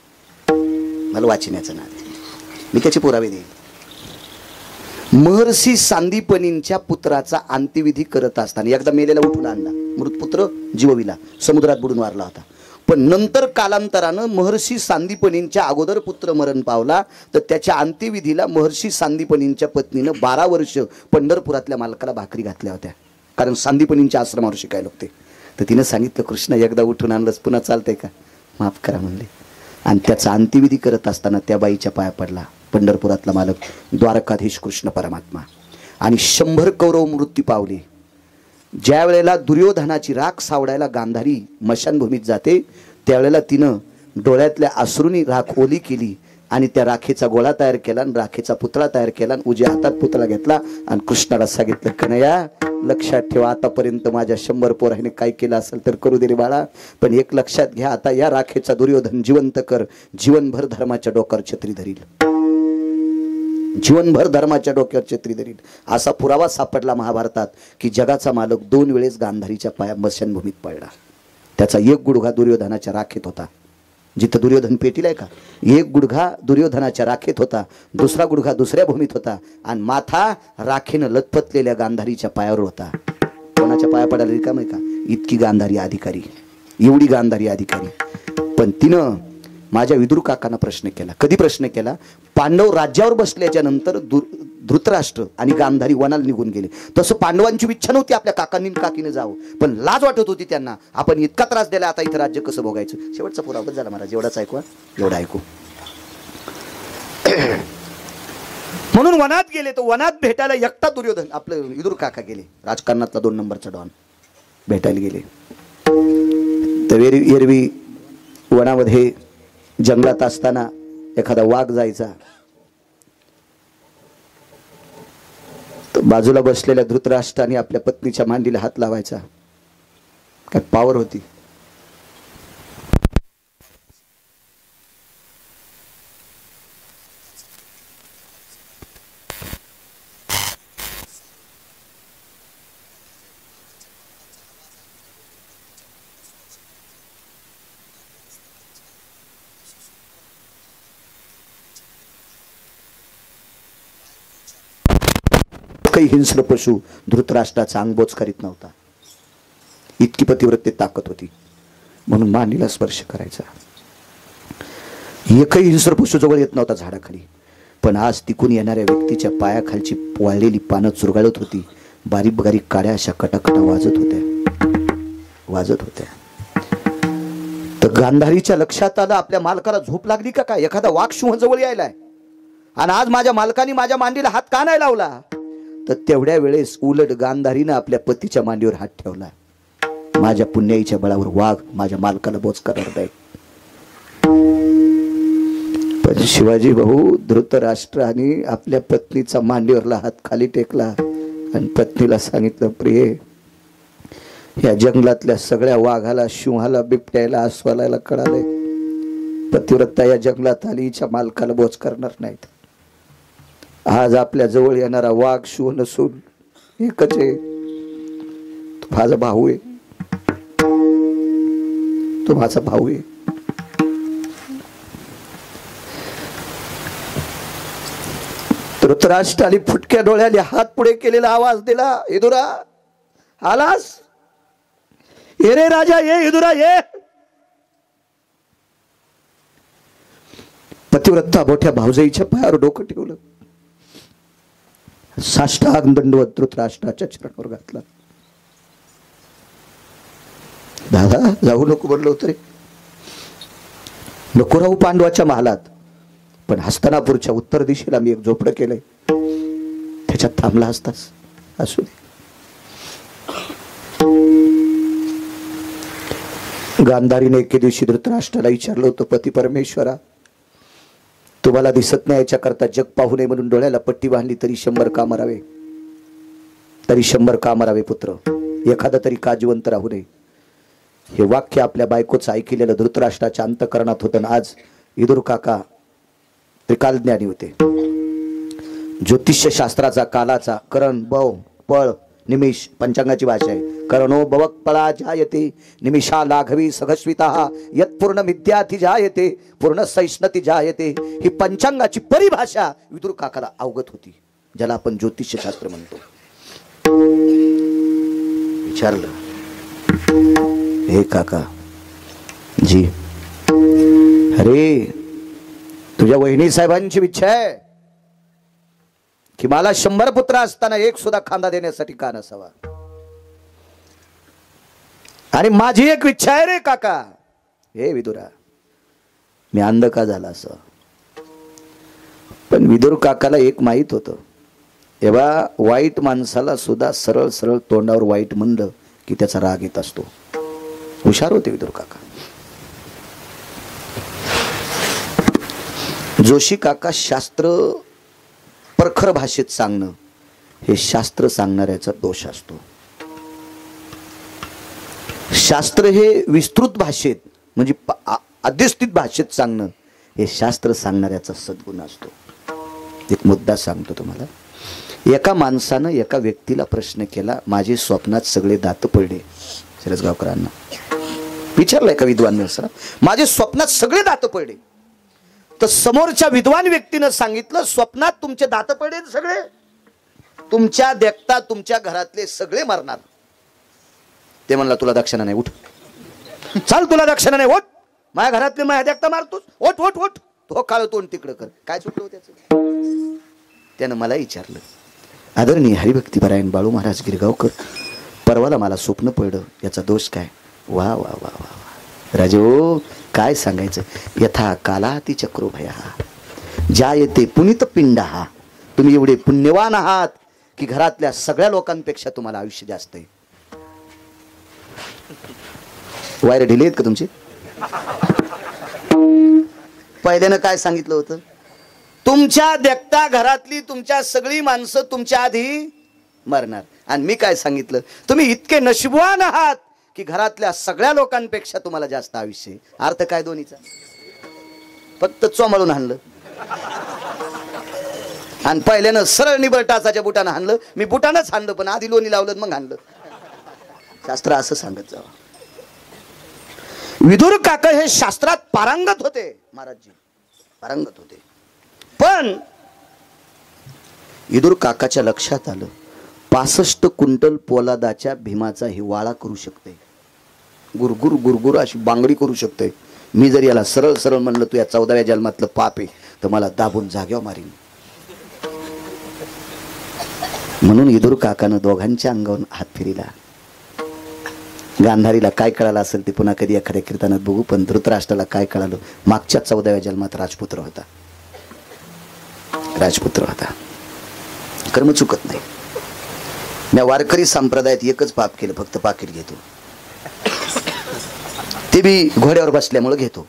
मला वाचण्याचं नाद आहे, मी त्याचे पुरावे देईन. महर्षी सांदीपनींच्या पुत्राचा अंत्यविधी करत असताना एकदा मेलेला उठून आणला, मृतपुत्र जीवविला, समुद्रात बुडून वारला होता. पण नंतर कालांतरानं महर्षी सांदीपनींच्या अगोदर पुत्र मरण पावला, तर त्याच्या अंत्यविधीला महर्षी सांदीपनींच्या पत्नीनं 12 वर्ष पंढरपुरातल्या मालकाला भाकरी घातल्या होत्या, कारण सांदीपनींच्या आश्रमावर शिकायला होते. तर तिनं सांगितलं, कृष्ण एकदा उठून आणलंच पुन्हा चालतंय का, माफ करा म्हणले. आणि त्याचा अंत्यविधी करत असताना त्या बाईच्या पाया पडला पंढरपुरातला मालक द्वारकाधीश कृष्ण परमात्मा. आणि 100 कौरव मृत्यू पावले. ज्या वेळेला दुर्योधनाची राख सावडायला गांधारी मशानभूमीत जाते, त्यावेळेला तिनं डोळ्यातल्या अश्रूंनी राख ओली केली आणि त्या राखेचा गोळा तयार केला आणि राखेचा पुतळा तयार केला आणि उजव्या हातात पुतळा घेतला आणि कृष्णाला सांगितलं, कन्हैया लक्षात ठेवा, आतापर्यंत माझ्या 100 पोराने काय केलं असेल तर करू दे बाळा, पण एक लक्षात घ्या, आता या राखेचा दुर्योधन जिवंत कर, जीवनभर धर्माच्या डोक्यावर छत्री धरील, जीवनभर धर्माच्या डोक्यावर छत्री धरील. असा पुरावा सापडला महाभारतात की जगाचा मालक 2 वेळेस गांधारीच्या पाया मशानभूमीत पडला. त्याचा एक गुडघा दुर्योधनाच्या राखेत होता, जिथं दुर्योधन पेटील आहे का, एक गुडघा दुर्योधनाच्या राखेत होता, दुसरा गुडघा दुसऱ्या भूमीत होता आणि माथा राखेनं लथपथलेल्या गांधारीच्या पायावर होता. कोणाच्या पाया पडायला रिकाम आहे का, इतकी गांधारी अधिकारी, एवढी गांधारी अधिकारी. पण तिनं माझ्या विदुर काकांना प्रश्न केला. कधी प्रश्न केला, पांडव राज्यावर बसल्याच्या नंतर धृतराष्ट्र आणि गांधारी वनाला निघून गेले. तसं पांडवांची इच्छा नव्हती आपल्या काकांनी काकीनं जावं, पण लाज वाटत होती त्यांना, आपण इतका त्रास दिला, आता इथं राज्य कसं भोगायचं. शेवटचा पुरावा झाला महाराज, एवढाच ऐकू, एवढा ऐकू. म्हणून वनात गेले. तर वनात भेटायला एकटा दुर्योधन, आपलं विदुर काका गेले, राजकारणातला 2 नंबरचा डॉन भेटायला गेले. तर एरवी वनामध्ये जंगलात असताना एखादा वाघ जायचा, तर बाजूला बसलेल्या धृतराष्ट्राने आपल्या पत्नीच्या मांडीला हात लावायचा. काय पावर होती. काही हिंस्र पशु धृतराष्ट्राचा अंगबोच करीत नव्हता, इतकी पतिव्रते ताकद होती. म्हणून मांडीला स्पर्श करायचा. एकही हिंस्र पशु जवळ येत नव्हता झाडाखाली. पण आज तिकून येणाऱ्या व्यक्तीच्या पायाखालची वाळलेली पानं चुरगाळत होती, बारीक बारीक काड्या अशा कटाकटा वाजत होत्या. तर गांधारीच्या लक्षात आलं, आपल्या मालकाला झोप लागली का काय, एखादा वाघ सिंह जवळ यायलाय आणि आज माझ्या मालकाने माझ्या मांडीला हात का नाही लावला. तर तेवढ्या वेळेस उलट गांधारीनं आपल्या पतीच्या मांडीवर हात ठेवला. माझ्या पुण्याईच्या बळावर वाघ माझ्या मालकाला बोच करणार नाही. पण शिवाजी भाऊ धृतराष्ट्राने आपल्या पत्नीचा मांडीवरला हात खाली टेकला आणि पत्नीला सांगितलं, प्रिये, या जंगलातल्या सगळ्या वाघाला, सिंहाला, बिबट्याला, अस्वलाला कळालंय, पतिव्रता या जंगलात आली, हिच्या मालकाला बोच करणार नाहीत. आज आपल्या जवळ येणारा वाघ शिव नसून एकच आहे, तो माझा भाऊ आहे, तो माझा भाऊ आहे. धृतराष्ट्राने फुटक्या डोळ्याने हात पुढे केलेला आवाज दिला, इदुरा आलास, ये रे राजा, ये इदुरा ये. पतिव्रता मोठ्या भाऊजाईच्या पायावर डोकं ठेवलं, साष्टांग दंडवत धृतराष्ट्राच्या चरणावर घातला. दादा जाऊ नको म्हणलं होतं रे, नको राहू पांडवाच्या महालात, पण हस्तिनापूरच्या उत्तर दिशेला मी एक झोपडं केलंय, त्याच्यात थांबला असतास. असू दे. गांधारीने एके दिवशी धृतराष्ट्राला विचारलं होतं, पती परमेश्वरा, तुम्हाला दिसत नाही याच्याकरता जग पाहू नये म्हणून डोळ्याला पट्टी बांधली, तरी 100 का मरावे, तरी 100 का मरावे पुत्र, एखादा तरी का जिवंत राहू नये. हे वाक्य आपल्या बायकोचं ऐकलेलं धृतराष्ट्राच्या अंतःकरणात होतं. आज विदुर काका त्रिकालज्ञानी होते. ज्योतिष्य शास्त्राचा, कालाचा, करण, बव, पळ, निमिष पंचांगाची भाषा आहे. करणो भवक पळा जायते निमिषा लाघवी सघस्विता यत पूर्ण मिथ्याति जायते पूर्ण सैष्णती जायते. ही पंचांगाची परिभाषा विदुर काकाला अवगत होती, ज्याला आपण ज्योतिषशास्त्र म्हणतो. विचारलं, हे काका जी, अरे तुझ्या वहिनी साहेबांची इच्छा आहे की मला 100 पुत्र असताना एक सुद्धा खांदा देण्यासाठी का नसावा, आणि माझी एक इच्छा आहे रे काका. हे विदुरा, मी अंध का झाला असं. पण विदुर काकाला एक माहित होतं, एव्हा वाईट माणसाला सुद्धा सरळ सरळ तोंडावर वाईट म्हणलं की त्याचा राग येत असतो. हुशार होते विदुर काका. जोशी काका शास्त्र प्रखर भाषेत सांगणं हे शास्त्र सांगणाऱ्याचा दोष असतो. शास्त्र हे विस्तृत भाषेत म्हणजे अध्यस्थित भाषेत सांगणं हे शास्त्र सांगणाऱ्याचा सद्गुण असतो. एक मुद्दा सांगतो तुम्हाला. एका माणसानं एका व्यक्तीला प्रश्न केला, माझे स्वप्नात सगळे दात पडले. शिरसगावकरांना विचारलं एका विद्वान माणसाला, माझे स्वप्नात सगळे दात पडले. तर समोरच्या विद्वान व्यक्तीनं सांगितलं, स्वप्नात तुमचे दात पडले सगळे, तुमच्या देखता तुमच्या घरातले सगळे मरणार. ते म्हणला, तुला दक्षिणा नाही, उठ चाल, तुला दक्षिणा नाही, ओट. माझ्या घरातले माझ्या देखता मारतोस, ओट ओट ओट. तो काळ तोंड तिकडं कर. काय चुकलं त्याचं? त्यानं मला विचारलं, आदरणीय हरिभक्तीपरायण बाळू महाराज गिरगावकर, परवाला मला स्वप्न पडलं, याचा दोष काय? वा वा वा वा वा राजो, काय सांगायचं. यथा कालाती चक्रो भया जायते पुनित पिंडा. तुम्ही एवढे पुण्यवान आहात की घरातल्या सगळ्या लोकांपेक्षा तुम्हाला आयुष्य जास्त आहे. वायर ढिले आहेत का तुमचे? पहिल्यानं काय सांगितलं होतं? तुमच्या देखता घरातली तुमच्या सगळी माणसं तुमच्या आधी मरणार. आणि मी काय सांगितलं? तुम्ही इतके नशीबवान आहात की घरातल्या सगळ्या लोकांपेक्षा तुम्हाला जास्त आयुष्य आहे. अर्थ काय दोन्हीचा? फक्त चोमळून हाणलं. आणि पहिल्यानं सरळ निबर टाचाच्या बुटानं हाणलं. मी बुटानंच हाणलं, पण आधी लोणी लावलं मग हाणलं. शास्त्र असं सांगत जावं. विदुर काका हे शास्त्रात पारंगत होते. महाराजजी पारंगत होते. पण विदुर काकाच्या लक्षात आलं, 65 क्विंटल पोलादाच्या भीमाचा हिवाळा करू शकते. गुरगुर गुरगुर अशी बांगडी करू शकते. मी जर याला सरळ सरळ म्हणलं तू या 14व्या जन्मातलं पाप आहे, तर मला दाबून जाग्यावर मारीन. म्हणून विदुर काकानं दोघांच्या अंगावरून हात फिरिला. गांधारीला काय कळालं असेल ते पुन्हा कधी एखाद्या कीर्तनात बघू. पण धृतराष्ट्राला काय कळालं? मागच्या 14व्या जन्मात राजपुत्र होता. राजपुत्र होता. कर्म चुकत नाही. मी वारकरी संप्रदायात एकच पाप केलं, फक्त पाकिट घेतो. ते बी घोड्यावर बसल्यामुळे घेतो.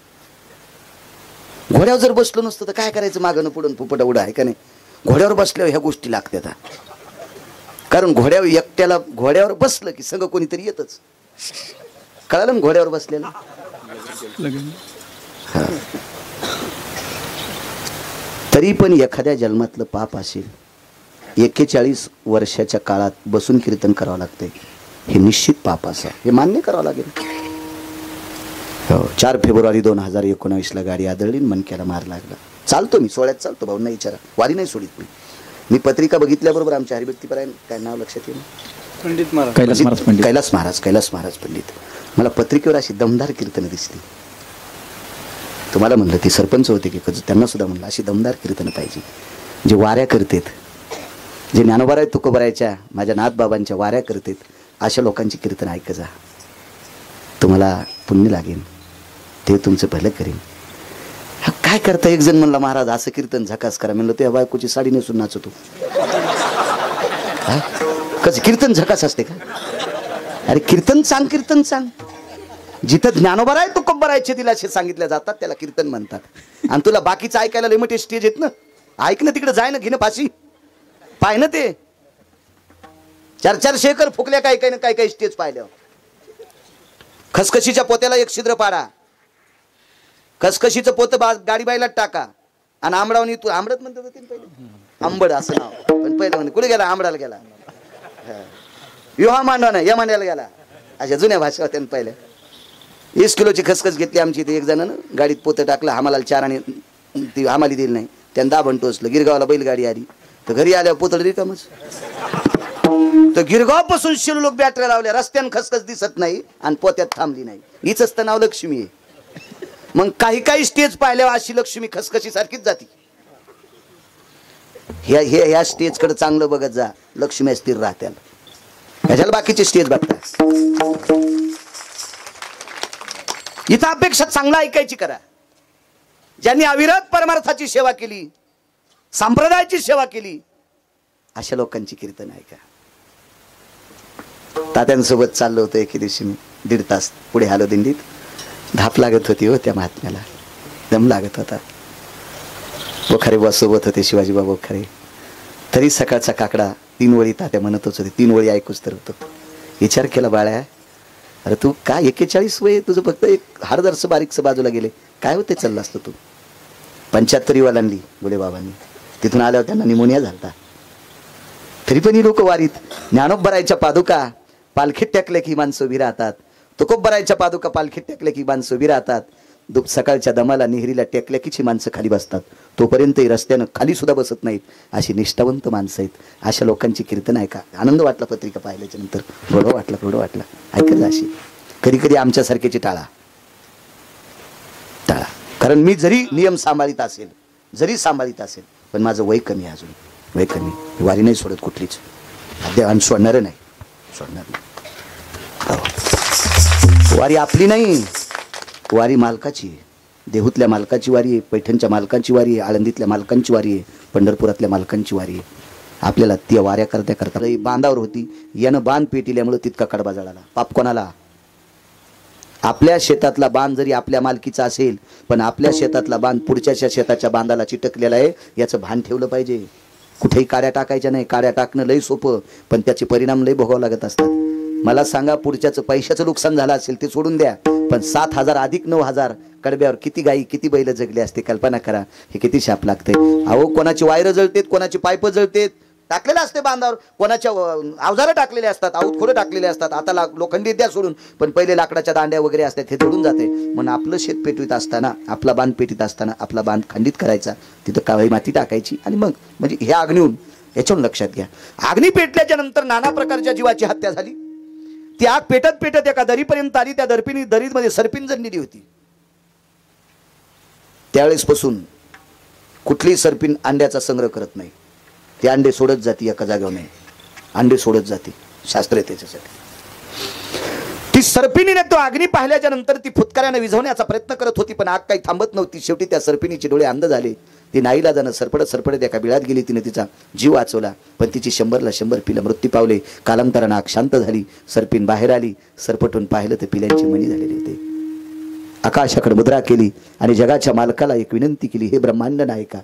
घोड्यावर जर बसलो नसतं तर काय करायचं? मागणं पुढून पुपटा उडा आहे का नाही? घोड्यावर बसल्यावर ह्या गोष्टी लागतात. कारण घोड्यावर एकट्याला घोड्यावर बसलं की सगळं कोणीतरी येतच. कळालं ना घोड्यावर बसलेलं? तरी पण एखाद्या जन्मातलं पाप असेल, 41 वर्षाच्या काळात बसून कीर्तन करावं लागतंय, हे निश्चित पाप असं हे मान्य करावं लागेल. 4 फेब्रुवारी 2019ला गाडी आदळली, मनक्याला मार लागला. चालतो मी, सोहळ्यात चालतो. भाऊंना विचारा, वारी नाही सोडित मी. मी पत्रिका बघितल्याबरोबर आमच्या हरिभक्तीपरायण काय नाव लक्षात येईल? पंडित महाराज, कैलास महाराज पंडित. मला पत्रिकेवर अशी दमदार कीर्तनं दिसली. तुम्हाला म्हणलं ते सरपंच होते की त्यांना सुद्धा म्हणलं अशी दमदार कीर्तनं पाहिजे, जे वाऱ्या करतेत, जे ज्ञानोबाराय तुकोबारायच्या माझ्या नाथबाबांच्या वाऱ्या करतेत, अशा लोकांची कीर्तन ऐक जा. तुम्हाला पुण्य लागेल, ते तुमचं भलं करेन. काय करता? एक जण म्हणला, महाराज असं कीर्तन झकास करा. म्हणलं त्या बायकोची साडी नेसून नाचतो. कसं कीर्तन झकास असते का? अरे कीर्तन सांग, कीर्तन सांग. जिथं ज्ञानोबाराय तुकोबारायचे तिला असे सांगितल्या जातात, त्याला कीर्तन म्हणतात. आणि तुला बाकीचं ऐकायला लिमिटेड स्टेज येत ना, ऐक ना, तिकडे जाय ना, घे ना फाशी, पाय ना ते 400 एकर फुकल्या काय काय ना काय काय स्टेज पाहिल्या. खसखशीच्या पोत्याला एक छिद्र पाडा, खसखशीचं पोत गाडी बाईला टाका, आणि आंबडावणी तू आंबडत म्हणतो पहिले आंबड असं नाव, पण पहिलं म्हणजे कुठे गेला? आंबडाला गेला. विवाह मांडवा नाही या मांडायला गेला. अशा जुन्या भाषा होत्या पहिल्या. 20 किलोची खसखस घेतली आमची. ते एक जणानं गाडीत पोतं टाकलं, आम्हाला 4 आणि ती आम्हाला दिली नाही. त्यानं दाबण टोचलं. गिरगावला बैलगाडी आली तर घरी आल्यावर पोतळ रिकामच. तर गिरगावपासून शिरू लोक बॅटऱ्या लावल्या. रस्त्यानं खसखस दिसत नाही आणि पोत्यात थांबली नाही. हीच तर नाव लक्ष्मी आहे. मग काही स्टेज पाहिल्यावर अशी लक्ष्मी खसखशी सारखीच जाती. ह्या स्टेजकडे चांगलं बघत जा, लक्ष्मी स्थिर राहत्याला. ह्याच्याला बाकीचे स्टेज बघतात. इथं अपेक्षा चांगला ऐकायची करा. ज्यांनी अविरत परमार्थाची सेवा केली, संप्रदायाची सेवा केली, अशा लोकांची कीर्तन ऐका. तात्यांसोबत चाललो होतो एके दिवशी मी. 1.5 तास पुढे आलो दिंडीत. धाप लागत होती हो त्या महात्म्याला, दम लागत होता. बोखारे बुवा सोबत होते, शिवाजी बाबा बोखारे. तरी सकाळचा काकडा 3 वळी तात्या म्हणतच होते. 3 वळी ऐकूच तर होतो. विचार केला, बाळ्या अरे तू काय 41 वय, तुझं फक्त एक हाडदरस बारीकसं बाजूला गेले, काय होते चाललं असतं तू. 75 वालांनी बोले बाबांनी. तिथून आल्यावर त्यांना निमोनिया झालता. तरी पण ही लोक वारीत. ज्ञानोबरायच्या पादुका पालखीत टाकल्या की माणसं उभी राहतात. तुकोबरायच्या पादुका पालखीत टाकल्या की माणसं उभी राहतात. सकाळच्या दमाला निहरीला टेकल्या की माणसं खाली बसतात. तोपर्यंतही रस्त्यानं खाली सुद्धा बसत नाहीत. अशी निष्ठावंत माणसं आहेत. अशा लोकांची कीर्तन ऐका. आनंद वाटला पत्रिका पाहिल्याच्या नंतर. रोडं वाटला ऐकत जा. अशी कधी कधी आमच्यासारख्याची टाळा. कारण मी जरी नियम सांभाळीत असेल पण माझं वय कमी, अजून वय कमी. वारी नाही सोडत कुठलीच. अद्याप सोडणार नाही. वारी आपली नाही, वारी मालकाची. देहूतल्या मालकाची वारी आहे, पैठणच्या मालकांची वारी आहे, आळंदीतल्या मालकांची वारी आहे, पंढरपुरातल्या मालकांची वारी आहे. आपल्याला त्या वाऱ्या करता बांधावर होती. यानं बांध पेटिल्यामुळे तितका कडबा जळाला. पाप कोणाला? आपल्या शेतातला बांध जरी आपल्या मालकीचा असेल, पण आपल्या शेतातला बांध पुढच्या शेताच्या बांधाला चिटकलेला आहे, याचं भान ठेवलं पाहिजे. कुठेही काड्या टाकायच्या नाही. काड्या टाकणं लई सोपं, पण त्याचे परिणाम लई भोगावं लागत असतात. मला सांगा, पुढच्याचं पैशाचं नुकसान झालं असेल ते सोडून द्या, पण 7,000 अधिक 9,000 कडब्यावर किती गाई किती बैल जगले असते कल्पना करा. हे किती शाप लागते. अहो, कोणाची वायर जळतेत, कोणाची पाईप जळतेत, टाकलेले असते बांधावर. कोणाच्या अवजारं टाकलेले असतात, आऊत खोडं टाकलेले असतात. आता लोखंडी द्या सोडून, पण पहिले लाकडाच्या दांड्या वगैरे असतात, हे जोडून जाते. म्हणून आपलं शेत पेटवीत असताना, आपला बांध पेटीत असताना आपला बांध खंडित करायचा. तिथं काळी माती टाकायची आणि मग म्हणजे ह्या अग्नीहून याच्यावरून लक्षात घ्या. अग्नी पेटल्याच्या नंतर नाना प्रकारच्या जीवाची हत्या झाली. ती आग पेटत एका दरीपर्यंत आली. त्या दरीमध्ये सर्पिन जणलेली होती. त्यावेळेस पासून कुठलीही सर्पिन अंड्याचा संग्रह करत नाही. ते अंडे सोडत जाते एका जागेवर नाही, अंडे सोडत जाते. शास्त्र आहे त्याच्यासाठी. ती सर्पिणीने तो अग्नी पाहिल्याच्या नंतर ती फुतकाऱ्याने विझवण्याचा प्रयत्न करत होती, पण आग काही थांबत नव्हती. शेवटी त्या सर्पिणीचे डोळे अंध झाले. ती नाईलाजानं सरपडत एका बिळात गेली. तिने तिचा जीव वाचवला, पण तिची 100ला 100 पिलं मृत्यू पावले. कालांतरानं आग शांत झाली. सर्पिन बाहेर आली. सरपटून पाहिलं तर पिल्यांची मणी झालेली होते. आकाशाकडे मुद्रा केली आणि जगाच्या मालकाला एक विनंती केली, हे ब्रह्मांड नायका,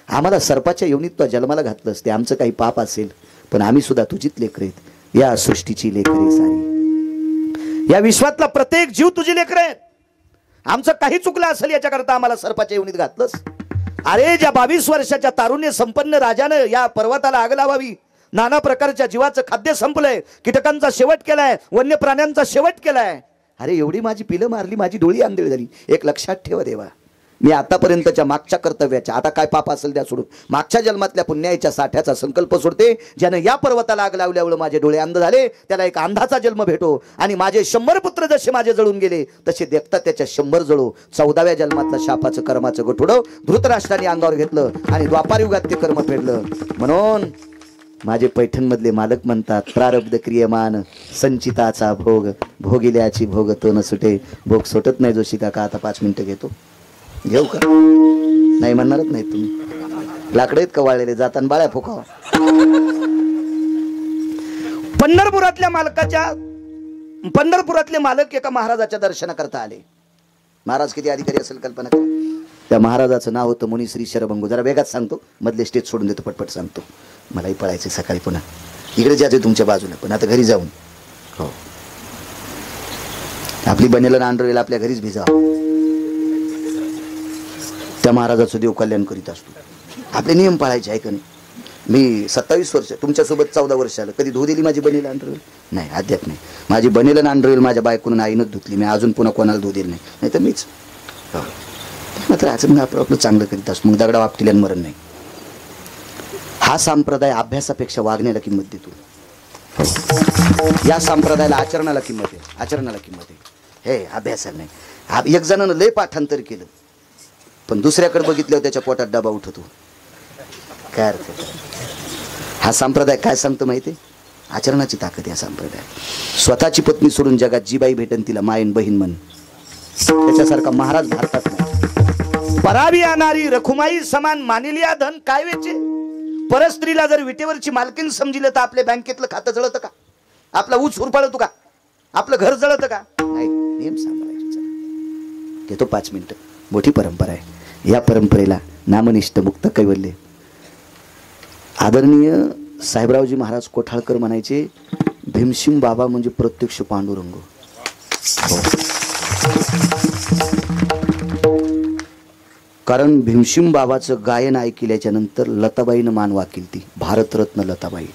आम्हाला सर्पाच्या योनीत जन्माला घातलंस. ते आमचं काही पाप असेल, पण आम्ही सुद्धा तुझीच लेकरं आहेत. या सृष्टीची लेकरं आहे सारी. या विश्वातला प्रत्येक जीव तुझी लेकरं आहेत. आमचं काही चुकलं असेल याच्याकरता आम्हाला सर्पाच्या योनीत घातलंस. अरे, ज्या 22 वर्षाच्या तारुण्य संपन्न राजानं या पर्वताला आग लावावी, नाना प्रकारच्या जीवाचं खाद्य संपलंय, कीटकांचा शेवट केलाय, वन्य प्राण्यांचा शेवट केलाय. अरे, एवढी माझी पिलं मारली, माझी डोळी आंधळी झाली. एक लक्षात ठेवा देवा, मी आतापर्यंतच्या मागच्या कर्तव्याच्या, आता काय पाप असेल त्या सोडून, मागच्या जन्मातल्या पुण्याच्या साठ्याचा संकल्प सोडते. ज्यानं या पर्वताला आग लावल्यामुळे माझे डोळे अंध झाले, त्याला एक अंधाचा जन्म भेटो. आणि माझे 100 पुत्र जसे माझे जळून गेले, तसे देखता त्याच्या 100 जळो. 14व्या जन्मातलं शापाचं कर्माचं गठुडं धृतराष्ट्राने अंगावर घेतलं आणि द्वापारयुगात ते कर्म फेडलं. म्हणून माझे पैठणमधले मालक म्हणतात, प्रारब्ध क्रियमान संचिताचा भोग, भोगिल्याची भोग तो न सुटे. भोग सुटत नाही जोशी काका. आता 5 मिनिटं घेतो. घेऊ का? नाही म्हणणारच नाही तुम्ही. लाकडे आहेत का वाळलेले? जाताना बाळ्या फुकावा. पंढरपुरातले मालक एका महाराजाच्या दर्शनाकरता आले. महाराज किती अधिकारी असेल कल्पना करा. त्या महाराजाचं नाव होतं मुनिश्री शरभंगू. जरा वेगात सांगतो, मधले स्टेज सोडून देतो, पटपट सांगतो. मलाही पळायचे सकाळी पुन्हा. इकडे जायचे तुमच्या बाजूला, पण आता घरी जाऊन. हो, आपली बनेला नांडरेल आपल्या घरीच भिजा. त्या महाराजाचं देव कल्याण करीत असतो. आपले नियम पाळायचे आहे का नाही? मी 27 वर्ष तुमच्यासोबत 14 वर्ष आलं. कधी धुऊ दिली माझी बनेल अंडरवेल? नाही, अद्याप नाही. माझी बनेल अंडरवेल माझ्या बायकोनं आईनंच धुतली. मी अजून पुन्हा कोणाला धुऊ दिली नाही तर मीच. मात्र आज मग आपलं चांगलं करीत असतो. मग दगडा वापतील मरण नाही. हा संप्रदाय अभ्यासापेक्षा वागण्याला किंमत देतो. या संप्रदायाला आचरणाला किंमत आहे. आचरणाला किंमत आहे. हे अभ्यासाला नाही. एक जणानं लय पाठांतर केलं पण दुसऱ्याकडे बघितल्यावर त्याच्या पोटात डबा उठतो. काय अर्थ? हा संप्रदाय काय सांगतो माहिती आहे? आचरणाची ताकद या संप्रदाय. स्वतःची पत्नी सोडून जगात जी बाई भेटन तिला मायन बहीण म्हण. त्याच्यासारखा महाराज भारतात नाही. परावी नारी रखुमाई समान मानिलिया धन काय वेचे. परस्त्रीला जर विटेवरची मालकीन समजिलं तर आपल्या बँकेतलं खातं जळतं का? आपला ऊस उरपाळतो का? आपलं घर जळतं का? नाही. नियम सांभाळायचे. चला घेतो 5 मिनिटं. मोठी परंपरा आहे. या परंपरेला नामनिष्ठ मुक्त कैवल्य आदरणीय साहेबरावजी महाराज कोठाळकर म्हणायचे, भीमसिंग बाबा म्हणजे प्रत्यक्ष पांडुरंग. कारण भीमसिंग बाबाचं गायन ऐकल्याच्या नंतर लताबाईनं मान वाकिली ती. भारतरत्न लताबाई.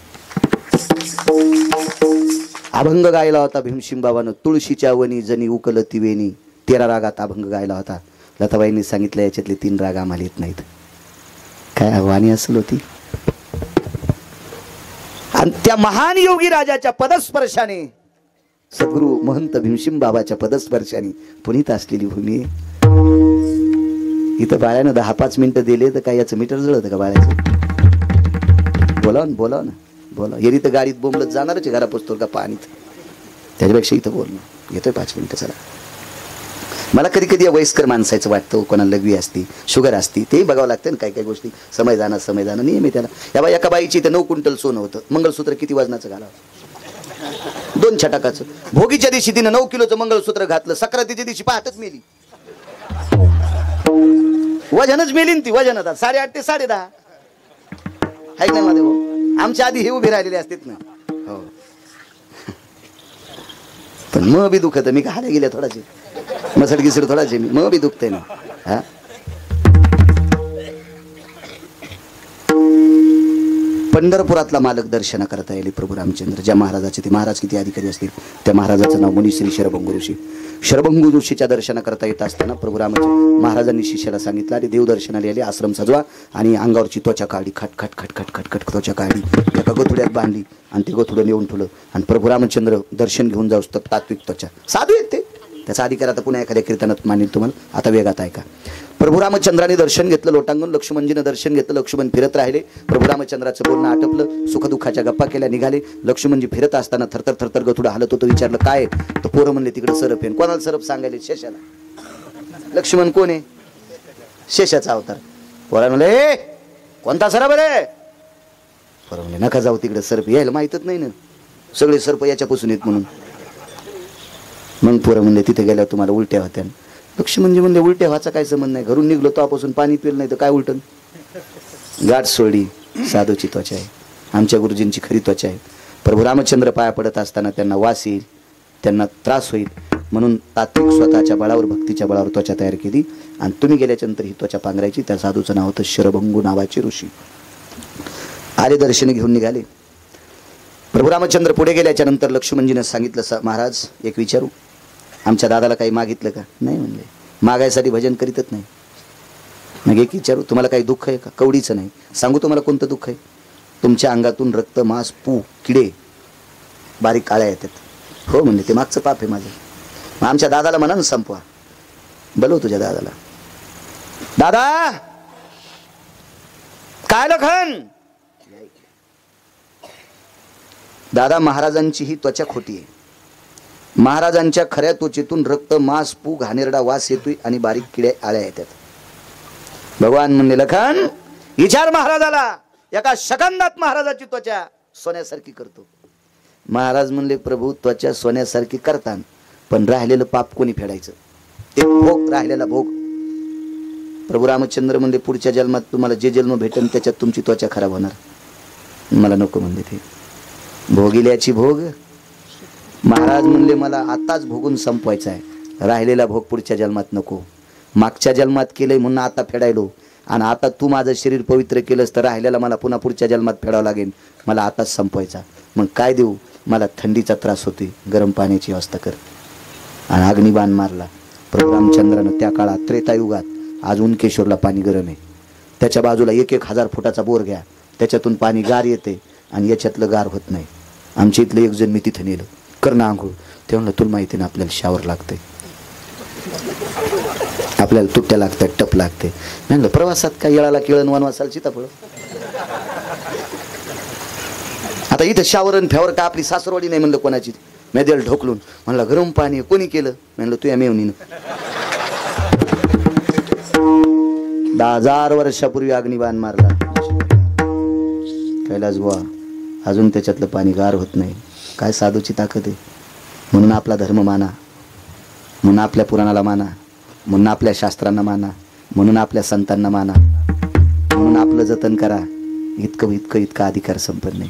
अभंग गायला होता भीमसिंग बाबानं. तुळशीच्या वनी जनी उकलती वेणी 13 रागात अभंग गायला होता. लताबाईंनी सांगितलं याच्यातले 3 राग आम्हाला येत नाहीत. काय वाणी असेल होती. आणि त्या महान योगी राजाच्या पदस्पर्शाने सद्गुरु महंत भीमसिंग बाबाच्या पदस्पर्शाने पुनीत असलेली भूमी. इथं बाळ्यानं 10-5 मिनिटं दिले तर काय याचं मीटर जळतं का बाळ्याचं? बोलाव ना बोला. येरी तर गाडीत बोंबलत जाणारच घरा पोचतो का पाणीत. त्याच्यापेक्षा इथं बोलणं. येतोय 5 मिनिटं. चला. मला कधी कधी या वयस्कर माणसाचं वाटतं कोणाला लघवी असती शुगर असती ते बघावं लागतं ना. काय काय गोष्टी समय जाणं नियम आहे त्याला. या बाई एका बाईची इथं 9 क्विंटल सोनं होतं. मंगळसूत्र किती वजनाचं घालावं? 2 छटाकाचं. भोगीच्या दिवशी तिनं 9 किलोचं मंगळसूत्र घातलं. सक्रातीच्या दिवशी पहाटच मेली. वजनच मेली ती. वजन आता 8.5 ते 10.5 आहे ना मध्ये. आमच्या आधी हे उभे राहिलेले असतात ना. हो. पण मग बी दुखत. मी खायला गेल्या थोडाचे मसड गिसड थोडाचे मी मग बी दुखते ना. हा पंढरपुरातला मालक दर्शन करता येईल प्रभू रामचंद्र. ज्या महाराजाचे ते महाराज किती अधिकारी असतील त्या महाराजाचं नाव मुनिश्री शरभंगू ऋषी. शरभंगू ऋषीच्या दर्शन करता येत असताना प्रभू रामचंद्र महाराजांनी शिष्याला सांगितलं अरे देव दर्शनाला आले आश्रम सजवा आणि अंगावरची त्वचा काढली. खट त्वचा काढली. एका गोथुड्यात बांधली आणि ते गोथुडं नेऊन ठेवलं. आणि प्रभू रामचंद्र दर्शन घेऊन जाऊस तर तात्विक त्वचा साधू आहेत ते. त्याचा अधिकार आता पुन्हा एखाद्या कीर्तनात मानेल तुम्हाला. आता वेगात ऐका. प्रभू रामचंद्राने दर्शन घेतलं लोटांगण. लक्ष्मणजीनं दर्शन घेतलं. लक्ष्मण फिरत राहिले. प्रभू रामचंद्राचं बोलणं आटपलं. सुखदुःखाच्या गप्पा केल्या निघाले. लक्ष्मणजी फिरत असताना थरथर गथुडं हालत होतं. विचारलं काय? तर पोरं म्हणले तिकडे सरप आहे. कोणाला सरप सांगायले? शेषाला. लक्ष्मण कोण आहे? शेषाचा अवतार. पोरा म्हणले कोणता सरप रे? पोरं म्हणले नका जाऊ तिकडे सरप यायला माहितच नाही ना. सगळे सर्प याच्यापासून येत म्हणून. मग पोरं म्हणले तिथे गेल्यावर तुम्हाला उलट्या होत्या. लक्ष्मणजी म्हणले उलट्या व्हायचा काय संबंध नाही. घरून निघलो तेव्हापासून पाणी पिलं नाही तर काय उलटन? गाठ सोडी. साधूची त्वचा आहे. आमच्या गुरुजींची खरी त्वचा आहे. प्रभू रामचंद्र पाया पडत असताना त्यांना वास येईल, त्यांना त्रास होईल म्हणून तात्विक स्वतःच्या बळावर भक्तीच्या बळावर त्वचा तयार केली. आणि तुम्ही गेल्याच्यानंतर ही त्वचा पांघरायची. त्या साधूचं नाव होतं शरभंगू नावाचे ऋषी. आले दर्शन घेऊन निघाले. प्रभू रामचंद्र पुढे गेल्याच्या नंतर लक्ष्मणजीनं सांगितलं महाराज एक विचारू. आमच्या दादाला काही मागितलं का? नाही म्हणले. मागायसाठी भजन करीतच नाही. मग एक विचारू तुम्हाला काही दुःख आहे का? कवडीचं नाही. सांगू तुम्हाला कोणतं दुःख आहे? तुमच्या अंगातून रक्त मांस पू किडे बारीक काळ्या येतात. हो म्हणले ते मागचं पाप आहे माझं. मग आमच्या दादाला म्हणा ना संपवा. बोलव तुझ्या दादाला. दादा काय लखन? दादा महाराजांची ही त्वचा खोटी आहे. महाराजांच्या खऱ्या त्वचेतून रक्त मांस पू घाणेरडा वास येतोय आणि बारीक किड्या आळ्या येतात. भगवान म्हणले लखन विचार महाराजाला. एका सेकंदात महाराजाची त्वचा सोन्यासारखी करतो. महाराज म्हणले प्रभू त्वचा सोन्यासारखी करतात पण राहिलेलं पाप कोणी फेडायचं? ते भोग राहिलेला भोग. प्रभू रामचंद्र म्हणले पुढच्या जन्मात तुम्हाला जे जन्म भेटेल त्याच्यात तुमची त्वचा खराब होणार. मला नको म्हणले ते भोगिल्याची भोग. महाराज म्हणले मला आताच भोगून संपवायचा आहे. राहिलेला भोग पुढच्या जन्मात नको. मागच्या जन्मात केलंय म्हणून आता फेडायलो. आणि आता तू माझं शरीर पवित्र केलंस तर राहिलेला मला पुन्हा पुढच्या जन्मात फेडावं लागेल, मला आताच संपवायचा. मग काय देऊ, मला थंडीचा त्रास होतोय, गरम पाण्याची व्यवस्था कर. आणि अग्निबाण मारला. प्रभू रामचंद्रानं त्या काळात त्रेतायुगात, आज उनकेश्वरला पाणी गरम आहे, त्याच्या बाजूला 1,000 फुटाचा बोर घ्या, त्याच्यातून पाणी गार येते आणि याच्यातलं गार होत नाही. आमच्या इथलं एक जण मी तिथं नेलं, कर ना आंघोळ. ते म्हणलं तुला माहिती ना आपल्याला शावर लागतंय, आपल्याला तुट्ट्या लागतात, टप लागते. म्हणलं प्रवासात काय येळाला केळण वनवासाला सीताफळ. आता इथं शावरण फेवर का आपली सासरवाडी नाही म्हणलं कोणाची, मेदेल ढोकलून. म्हणलं गरम पाणी कोणी केलं, म्हणलं तू या मेवणीनं. 10,000 वर्षापूर्वी अग्निबाण मारला कैलास बुवा, अजून त्याच्यातलं पाणी गार होत नाही. काय साधूची ताकद आहे. म्हणून आपला धर्म माना, म्हणून आपल्या पुराणाला माना, म्हणून आपल्या शास्त्रांना माना, म्हणून आपल्या संतांना माना, म्हणून आपलं जतन करा. इतका अधिकार संपन्न आहे.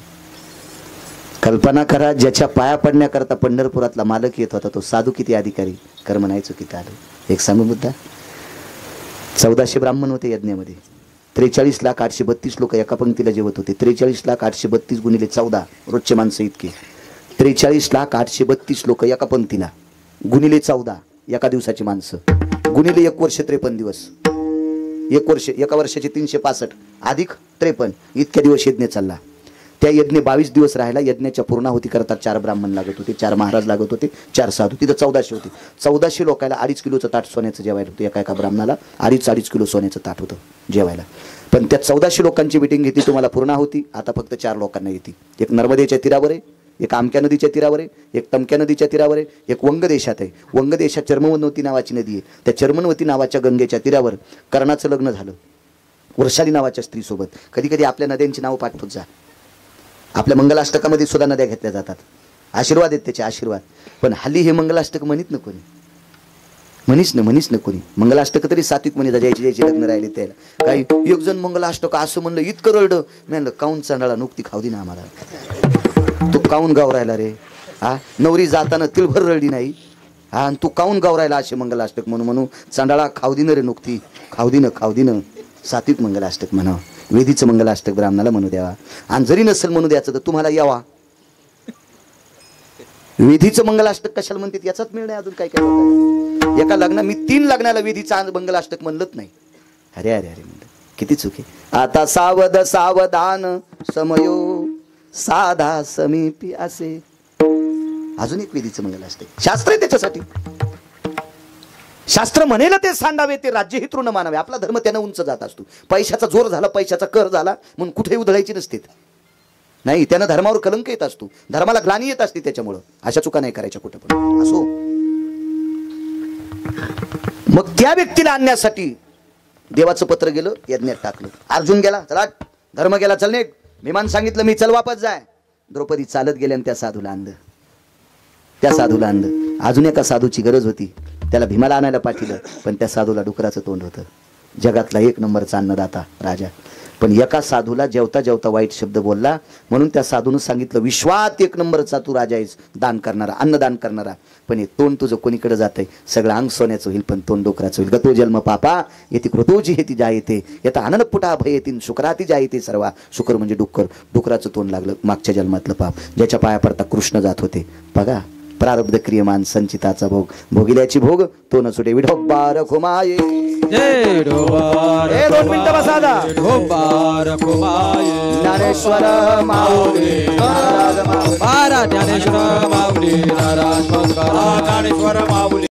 कल्पना करा, ज्याच्या पाया पडण्याकरता पंढरपुरातला मालक येत होता तो साधू किती अधिकारी, कर्म नाही चुकीत आलं. एक सांगू मुद्दा, 1400 ब्राह्मण होते यज्ञामध्ये, 43,832 लोक एका पंक्तीला जेवत होते. 43,832 गुणिले 14, रोजचे माणसं इतके. 43,832 लोक एका पंक्तीला, गुणिले 14 एका दिवसाची माणसं, गुणिले 1 वर्ष 53 दिवस. 1 वर्ष, एका वर्षाचे 365 अधिक 53, इतक्या दिवस यज्ञ चालला. त्या यज्ञ 22 दिवस राहिला. यज्ञाच्या पूर्णाहुती करता 4 ब्राह्मण लागत होते, 4 महाराज लागत होते, 4 साधू. तिथं 1400 होते. 1400 लोकांना 2.5 किलोचं ताट सोन्याचं जेवायला होतं. एका ब्राह्मणाला 2.5 किलो सोन्याचं ताट होतं जेवायला. पण त्या 1400 लोकांची मिटिंग घेतली, तुम्हाला पूर्णाहुती आता फक्त 4 लोकांना येते. एक नर्मदेच्या तीरावर आहे, एक आमक्या नदीच्या तीरावर आहे, एक तमक्या नदीच्या तीरावर आहे, एक वंग देशात आहे. वंग देशात चर्मवती नावाची नदी आहे. त्या चर्मवती नावाच्या गंगेच्या तीरावर कर्णाचं लग्न झालं वर्षाली नावाच्या स्त्रीसोबत. कधी कधी आपल्या नद्यांची नावं पाठवत जा. आपल्या मंगलाष्टकामध्ये सुद्धा नद्या घेतल्या जातात, आशीर्वाद आहेत त्याचे, आशीर्वाद. पण हल्ली हे मंगलाष्टक म्हणत ना कोणी, म्हणीच ना कोणी. मंगलाष्टक तरी सात्विक म्हणे, ज्याची लग्न राहिले त्याला. काही एक जण मंगलाष्टक असं म्हणलं, इतकं रडलं. मी म्हणलं काऊन चांडाळा नुकती खाऊ दे ना आम्हाला, तू काऊन गाव राहिला रे. हा, नवरी जाताना तिळभर रडली नाही. हा, आणि तू काऊन गाव राहिला असे मंगलाष्टक म्हणू चांडाळा खाऊ दिन रे नुकती, खाऊ दिन. सात्विक मंगलाष्टक म्हणावं, वेदीचं मंगलाष्टक ब्राह्मणाला म्हणू द्यावा. आणि जरी नसेल म्हणू द्यायचं तर तुम्हाला यावा. वेदीचं मंगलाष्टक कशाला म्हणतात याचाच मिळ नाही अजून. काय काय एका लग्न, मी 3 लग्नाला वेदीचं मंगलाष्टक म्हणलंच नाही. अरे अरे अरे म्हणलं किती चुकी. आता सावधान समयो साधा समीपी असे, अजून एक वेदीचं मंगलाष्टक. शास्त्र आहे त्याच्यासाठी. शास्त्र म्हणेल ते सांडावे, ते राज्य ही तृण मानावे. आपला धर्म त्यानं उंच जात असतो. पैशाचा जोर झाला, पैशाचा कर झाला म्हणून कुठेही उधळायची नसते. नाही, त्यानं धर्मावर कलंक येत असतो, धर्माला ग्लानी येत असते. त्याच्यामुळं अशा चुका नाही करायच्या कुठं पण असो. मग त्या व्यक्तीला आणण्यासाठी देवाचं पत्र गेलं, यज्ञात टाकलं. अर्जुन गेला, चला धर्म गेला, चल नेक. विमान सांगितलं मी, चल वापस जाय. द्रौपदी चालत गेल्या आणि त्या साधूला आणलं. अजून एका साधूची गरज होती, त्याला भीमाला आणायला पाठवलं. पण त्या साधूला डुकराचं तोंड होतं. जगातला 1 नंबरचा अन्नदाता राजा. पण एका साधूला जेवता जेवता वाईट शब्द बोलला, म्हणून त्या साधूनं सांगितलं विश्वात 1 नंबरचा तू राजा आहेस, दान करणारा, अन्नदान करणारा. पण हे तोंड तुझं कोणीकडे जातंय, सगळं अंग सोन्याचं होईल पण तोंड डोकराचं होईल. गतो जन्म पापा येते कृतोजी हेती जायते, येता आनंदपुटा भय येतील शुक्राती जायते सर्वा. शुक्र म्हणजे डुकराचं तोंड लागलं, मागच्या जन्मातलं पाप. ज्याच्या पाया पडता कृष्ण जात होते. बघा, प्रारब्ध क्रियमान संचिताचा भोग, भोगिल्याची भोग तो न सुटे. विठोबार खुमाये, जय ढोबार 2 मिनिटं बसा आता. ढोबार खुमाये, ज्ञानेश्वर माऊली महाराज ज्ञानेश्वर माऊली, महाराज ज्ञानेश्वर माऊली.